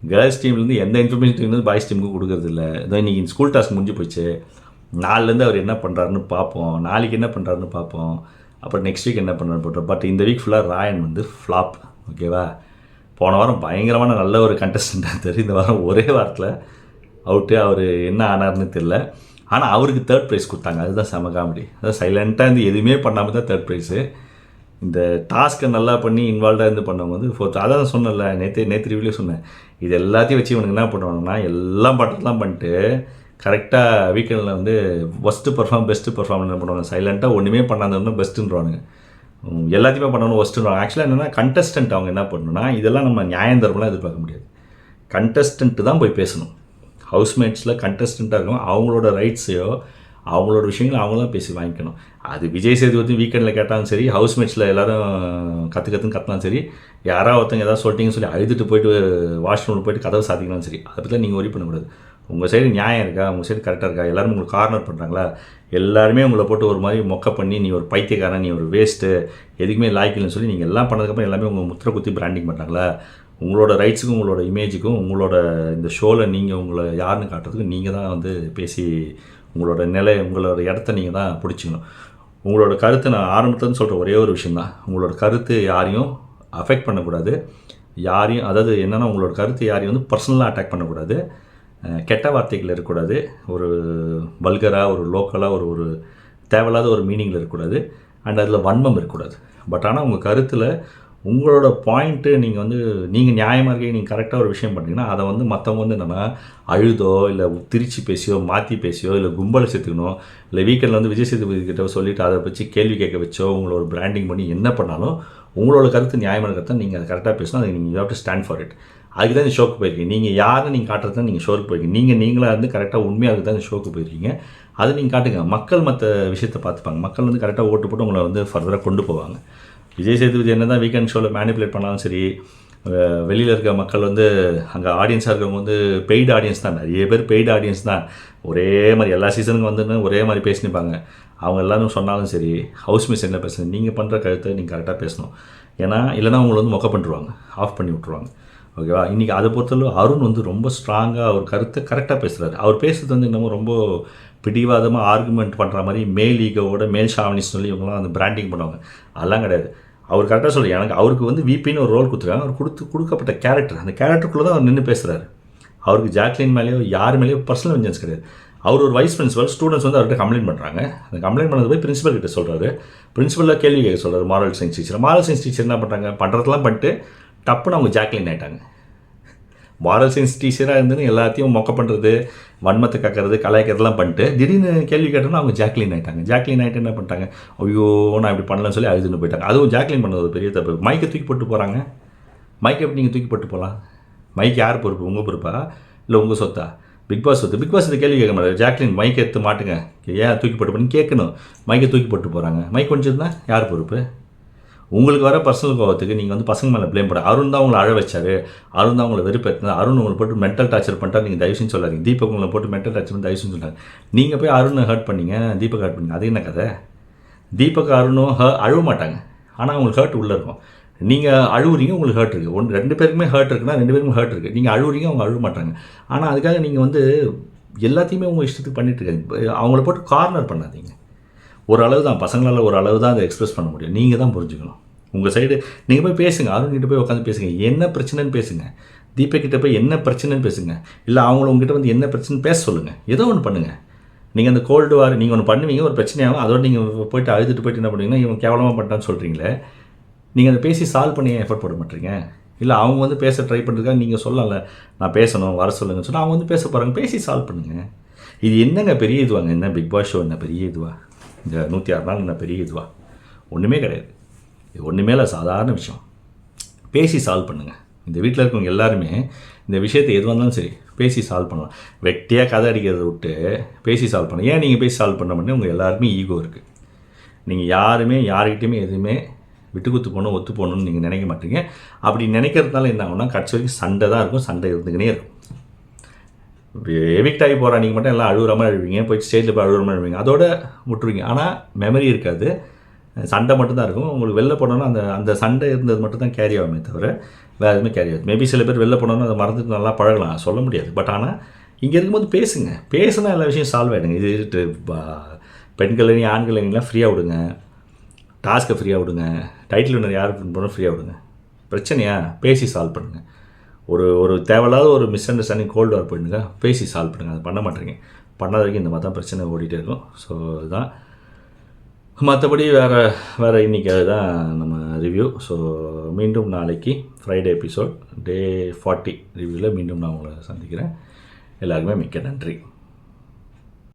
கேர்ள்ஸ் டீம்லேருந்து எந்த இன்ஃபர்மேஷன் வந்து பாய்ஸ் டீமுக்கு கொடுக்குறது இல்லை. இதான் இன்றைக்கி ஸ்கூல் டாஸ்க் முடிஞ்சு போச்சு. நாலுலேருந்து அவர் என்ன பண்ணுறாருன்னு பார்ப்போம், நாளைக்கு என்ன பண்ணுறாருன்னு பார்ப்போம், அப்புறம் நெக்ஸ்ட் வீக் என்ன பண்ணுறாரு போட்டோம். பட் இந்த வீக் ஃபுல்லாக ராயன் வந்து ஃப்ளாப். ஓகேவா? போன வாரம் பயங்கரமான நல்ல ஒரு கண்டஸ்டண்ட்டாக இருந்தார். இந்த வாரம் ஒரே வாரத்தில் அவுட்டு. அவர் என்ன ஆனார்னு தெரில. ஆனால் அவருக்கு தேர்ட் ப்ரைஸ் கொடுத்தாங்க, அதுதான் செம காமெடி. அதாவது சைலண்ட்டாக இருந்து எதுவுமே பண்ணாமல் தான் தேர்ட் ப்ரைஸு. இந்த டாஸ்க்கை நல்லா பண்ணி இன்வால்வ்டாக இருந்து பண்ணவங்க வந்து ஃபோர்த். அதான் சொன்னல, நேற்று ரிவ்யூலே சொன்னேன். இது எல்லாத்தையும் வச்சு இவனுக்கு என்ன பண்ணுவாங்கன்னா, எல்லாம் பண்ணுறதுலாம் பண்ணிட்டு கரெக்டாக வீக்கெண்டில் வந்து பெஸ்ட்டு பெர்ஃபார்ம் என்ன பண்ணுவாங்க, சைலண்ட்டாக ஒன்றுமே பண்ணாதவங்க பெஸ்ட்டுன்றவானுங்க. எல்லாத்தையுமே பண்ணணும் ஒஸ்ட்டுன்றாங்க. ஆக்சுவலாக என்னென்னா கண்டஸ்டன்ட் அவங்க என்ன பண்ணணும்னா, இதெல்லாம் நம்ம நியாயம் தரமெல்லாம் எதிர்பார்க்க முடியாது. கண்டஸ்டன்ட்டு தான் போய் பேசணும். ஹவுஸ்மேட்ஸில் கண்டஸ்டண்ட்டாக இருக்கும், அவங்களோட ரைட்ஸையோ அவங்களோட விஷயங்களை அவங்க தான் பேசி வாங்கிக்கணும். அது விஜய் சேதுபதி வீக்கெண்டில் கேட்டாலும் சரி, ஹவுஸ்மேட்ஸில் எல்லோரும் கற்றுனாலும் சரி, யாராவது ஒருத்தங்க ஏதாவது சொல்லிட்டீங்கன்னு சொல்லி அழுதுட்டு போய்ட்டு வாஷ்ரூமில் போய்ட்டு கதவை சாத்திக்கணும் சரி, அதை பற்றி நீங்கள் ஒரி பண்ணக்கூடாது. உங்கள் சைடு நியாயம் இருக்கா, உங்கள் சைடு கரெக்டாக இருக்கா, எல்லோரும் உங்களுக்கு கார்னர் பண்ணுறாங்களா, எல்லாருமே உங்களை போட்டு ஒரு மாதிரி மொக்க பண்ணி நீ ஒரு பைத்தியக்காரன், நீ ஒரு வேஸ்ட்டு, எதுக்குமே லாய்க்கில்னு சொல்லி நீங்கள் எல்லாம் பண்ணதுக்கப்புறம் எல்லாமே உங்கள் முத்திரை குத்தி பிராண்டிங் பண்ணுறாங்களா, உங்களோட ரைட்ஸுக்கும் உங்களோட இமேஜுக்கும் உங்களோட இந்த ஷோவில் நீங்கள் உங்களை யாருன்னு காட்டுறதுக்கு நீங்கள் தான் வந்து பேசி உங்களோட நிலை, உங்களோட இடத்த நீங்கள் தான் பிடிச்சிக்கணும். உங்களோட கருத்தை நான் ஆரம்பத்துலேருந்து சொல்கிற ஒரே ஒரு விஷயந்தான், உங்களோட கருத்து யாரையும் அஃபெக்ட் பண்ணக்கூடாது. யாரையும், அதாவது என்னென்னா உங்களோட கருத்து யாரையும் வந்து பர்சனலாக அட்டாக் பண்ணக்கூடாது, கெட்ட வார்த்தைகள் இருக்கக்கூடாது, ஒரு வல்கராக ஒரு லோக்கலாக ஒரு தேவையில்லாத ஒரு மீனிங்கில் இருக்கக்கூடாது, அண்ட் அதில் வன்மம் இருக்கக்கூடாது. பட் ஆனால் உங்கள் கருத்தில் உங்களோட பாயிண்ட்டு நீங்கள் வந்து நீங்கள் நியாயமாக இருக்கீங்க, நீங்கள் கரெக்டாக ஒரு விஷயம் பண்ணிங்கன்னா அதை வந்து மற்றவங்க வந்து என்னென்னா அழுதோ இல்லை திரிச்சு பேசியோ மாற்றி பேசியோ இல்லை கும்பலை சேர்த்துக்கணும், இல்லை வீக்கெண்டில் வந்து விஜய் சேதுபதி கிட்ட சொல்லிவிட்டு அதை வச்சு கேள்வி கேட்க வச்சோ உங்களோட பிராண்டிங் பண்ணி என்ன பண்ணாலும் உங்களோட கருத்து நியாயமான கருத்தை நீங்கள் அதை கரெக்டாக பேசணும். அது நீங்கள் you have to stand for it. அதுக்கு தான் இந்த ஷோக்கு போயிருக்கீங்க. நீங்கள் யாருன்னு நீங்கள் காட்டுறது தான் நீங்கள் ஷோக்கு போயிருக்கீங்க. நீங்களாக இருந்து கரெக்டாக உண்மையாக இருக்குது தான் இந்த ஷோக்கு போயிருக்கீங்க. அதை நீங்கள் காட்டுங்க. மக்கள் மற்ற விஷயத்தை பார்த்துப்பாங்க. மக்கள் வந்து கரெக்டாக ஓட்டு போட்டு உங்களை வந்து ஃபர்தராக கொண்டு போவாங்க. விஜய் சேதுபதி என்ன தான் வீக்கெண்ட் ஷோவில் மேனிப்புலேட் பண்ணாலும் சரி, வெளியில் இருக்க மக்கள் வந்து அங்கே ஆடியன்ஸாக இருக்கவங்க வந்து பெய்டு ஆடியன்ஸ் தான், நிறைய பேர் பெய்டு ஆடியன்ஸ் தான். ஒரே மாதிரி எல்லா சீசனுக்கும் வந்துன்னு ஒரே மாதிரி பேசினிப்பாங்க. அவங்க எல்லோரும் சொன்னாலும் சரி, ஹவுஸ் மிஸ் என்ன பேசுங்க, நீங்கள் பண்ணுற கருத்தை நீங்கள் கரெக்டாக பேசணும். ஏன்னா இல்லைனா அவங்களை வந்து மொக்க பண்ணிடுவாங்க, ஆஃப் பண்ணி விட்ருவாங்க. ஓகேவா? இன்றைக்கி அதை பொறுத்தளவு அருண் வந்து ரொம்ப ஸ்ட்ராங்காக அவர் கருத்தை கரெக்டாக பேசுகிறாரு. அவர் பேசுகிறது வந்து இன்னமும் ரொம்ப பிடிவாதமாக ஆர்குமெண்ட் பண்ணுற மாதிரி மேல் ஈகோவோட மேல் ஷாவனிஸ் சொல்லி இவங்களாம் அந்த பிராண்டிங் பண்ணுவாங்க. அதெல்லாம் கிடையாது. அவர் கரெக்டாக சொல்லி எனக்கு அவருக்கு வந்து விபின்னு ஒரு ரோல் கொடுத்துருக்காங்க. அவர் கொடுக்கப்பட்ட கேரக்டர், அந்த கேரக்டருக்குள்ளே தான் அவர் நின்று பேசுகிறாரு. அவருக்கு ஜாக்லின் மேலேயோ யார் மேலேயோ பர்சனல் வெஞ்சன்ஸ் கிடையாது. அவர் ஒரு வைஸ் பிரின்சிபல், ஸ்டூடெண்ட்ஸ் வந்து அவர்கிட்ட கம்ப்ளைண்ட் பண்ணுறாங்க. அந்த கம்ப்ளைண்ட் பண்ணது போய் பிரின்சிபல் கிட்ட சொல்கிறாரு. பிரின்சிபலில் கேள்வி கேட்க சொல்கிறார் moral science teacher. Moral science teacher என்ன பண்ணுறாங்க, பண்ணுறதெல்லாம் பண்ணிட்டு டப்புன்னு அவங்க ஜாக்லின் ஆகிட்டாங்க. மாரல் சயின்ஸ் டீச்சராக இருந்துன்னு எல்லாத்தையும் மொக்க பண்ணுறது, வன்மத்தை கக்கிறது, கலாய்க்கிறதுலாம் பண்ணிட்டு திடீர்னு கேள்வி கேட்டோன்னா அவங்க ஜாக்லின் ஆகிட்டாங்க. ஜாக்லின் ஆகிட்டு என்ன பண்ணிட்டாங்க, ஐயோ நான் இப்படி பண்ணலன்னு சொல்லி அழுதுன்னு போயிட்டாங்க. அதுவும் ஜாக்லின் பண்ணது ஒரு பெரிய தப்பு. மைக்கை தூக்கி போட்டு போகிறாங்க. மைக்கை எப்படி நீங்கள் தூக்கி போட்டு போகலாம்? மைக் யார் பொறுப்பு, உங்கள் பொறுப்பா இல்லை உங்கள் சொத்தா? பிக் பாஸ் சொத்து. பிக் பாஸ் இந்த கேள்வி கேட்க மாட்டாரு. ஜாக்லின் மைக்கை எடுத்து மாட்டுங்க, ஏன் தூக்கி போட்டு போன்னு கேட்கணும். மைக்கை தூக்கி போட்டு போகிறாங்க. மைக் கொஞ்சம் யார் பொறுப்பு? உங்களுக்கு வர பர்சனல் கோவத்துக்கு நீங்கள் வந்து பசங்க மேலே ப்ளேம் பண்ண. அருண் தான் உங்களை அழ வச்சார், அருண் தான் உங்களை வெறுப்பேற்றினா, அருண் உங்களை போட்டு மென்டல் டார்ச்சர் பண்ணிட்டா நீங்கள் தயவுசெய்து சொல்லாதீங்க. தீபக் உங்களை போட்டு மென்டல் டார்ச்சர் பண்ணி தயவுசெய்து சொன்னாங்க. நீங்கள் போய் அருணை ஹர்ட் பண்ணீங்க, தீபக் ஹர்ட் பண்ணீங்க. அது என்ன கதை? தீபக் அருணும் அழுவ மாட்டாங்க, ஆனால் அவங்களுக்கு ஹர்ட் உள்ளே இருக்கும். நீங்கள் அழுவுறீங்க, உங்களுக்கு ஹர்ட் இருக்குது. ரெண்டு பேருக்குமே ஹர்ட் இருக்குன்னா ரெண்டு பேருக்கும் ஹர்ட் இருக்குது. நீங்கள் அழுவுறீங்க, அவங்க அழுவ மாட்டாங்க. ஆனால் அதுக்காக நீங்கள் வந்து எல்லாத்தையுமே உங்கள் இஷ்டத்துக்கு பண்ணிட்டு இருக்காங்க. அவங்கள போட்டு கார்னர் பண்ணாதீங்க. ஒரு அளவு தான், பசங்களால் ஒரு அளவு தான் அதை எக்ஸ்பிரஸ் பண்ண முடியும். நீங்கள் தான் புரிஞ்சுக்கணும். உங்கள் சைடு நீங்கள் போய் பேசுங்க, அருண்கிட்ட போய் உட்காந்து பேசுங்க, என்ன பிரச்சனைன்னு பேசுங்க. தீபக்கிட்ட போய் என்ன பிரச்சனைன்னு பேசுங்க. இல்லை அவங்கள உங்ககிட்ட வந்து என்ன பிரச்சனை பேச சொல்லுங்கள். ஏதோ ஒன்று பண்ணுங்கள். நீங்கள் அந்த கோல்டு வார் நீங்கள் ஒன்று பண்ணுவீங்க, ஒரு பிரச்சனையாகும். அதோடு நீங்கள் போய்ட்டு அழுதுட்டு போய்ட்டு என்ன பண்ணுவீங்கன்னா, இவன் கேவலமாக பண்ணிட்டான்னு சொல்கிறீங்களே, நீங்கள் அதை பேசி சால்வ் பண்ணி எஃபர்ட் போட மாட்டீங்க. இல்லை அவங்க வந்து பேச ட்ரை பண்ணுறதுக்காக நீங்கள் சொல்லலை, நான் பேசணும் வர சொல்லுங்கன்னு சொன்னால் அவங்க வந்து பேச போகிறாங்க. பேசி சால்வ் பண்ணுங்கள். இது என்னங்க பெரிய இதுவாங்க? என்ன பிக் பாஸ் ஷோ என்ன பெரிய இதுவா? இந்த 106 நாள் என்ன பெரிய இதுவா? ஒன்றுமே கிடையாது. இது ஒன்றுமே இல்லை, சாதாரண விஷயம். பேசி சால்வ் பண்ணுங்கள். இந்த வீட்டில் இருக்கவங்க எல்லாருமே இந்த விஷயத்தை எதுவாக இருந்தாலும் சரி பேசி சால்வ் பண்ணலாம். வெட்டியாக கதை அடிக்கிறத விட்டு பேசி சால்வ் பண்ணலாம். ஏன் நீங்கள் பேசி சால்வ் பண்ண மாட்டேங்க? உங்கள் எல்லாருமே ஈகோ இருக்குது. நீங்கள் யாருமே யாருக்கிட்டையுமே எதுவுமே விட்டு குத்து போகணும், ஒத்து போகணும்னு நீங்கள் நினைக்க மாட்டீங்க. அப்படி நினைக்கிறதுனால என்ன ஆகும்னா கடைசி வரைக்கும் சண்டை தான் இருக்கும், சண்டை இருந்துக்கினே இருக்கும். எவிக்ட் ஆகி போகிறா நீங்கள் மட்டும் எல்லாம் அழுகுற மாதிரி அழுவீங்க, போய் ஸ்டேஜில் போய் அழுகுற மாதிரி அழுவீங்க, அதோட விட்டுருவீங்க. ஆனால் மெமரி இருக்காது, சண்டை மட்டும்தான் இருக்கும். உங்களுக்கு வெளில போனோன்னா அந்த சண்டை இருந்தது மட்டும் தான் கேரி ஆகுமே தவிர வேறு எதுவுமே கேரி ஆகுது. மேபி சில பேர் வெளில போனோன்னா அதை மறந்துட்டு நல்லா பழகலாம், சொல்ல முடியாது. பட் ஆனால் இங்கே இருக்கும்போது பேசுங்க, பேசுனா எல்லா விஷயம் சால்வ் ஆகிடுங்க. இது பெண்களையும் ஆண்களையும் ஃப்ரீயாக விடுங்க, டாஸ்க்கை ஃப்ரீயாக விடுங்க, டைட்டில் வினர் யார் போனால் ஃப்ரீயாக விடுங்க. பிரச்சனையா பேசி சால்வ் பண்ணுங்கள். ஒரு தேவையில்லாத ஒரு மிஸ் அண்டர்ஸ்டாண்டிங் கோல்டு வார் போயிடுங்க, பேசி சால்வ் பண்ணுங்கள். அதை பண்ண மாட்டேங்க. பண்ணாத வரைக்கும் இந்த மாதிரி தான் பிரச்சனை ஓடிட்டே இருக்கும். ஸோ இதுதான், மற்றபடி வேறு இன்றைக்கி அதுதான் நம்ம ரிவ்யூ. ஸோ மீண்டும் நாளைக்கு ஃப்ரைடே எபிசோட் டே 40 ரிவ்யூவில் மீண்டும் நான் உங்களை சந்திக்கிறேன். எல்லாருக்குமே மிக்க நன்றி.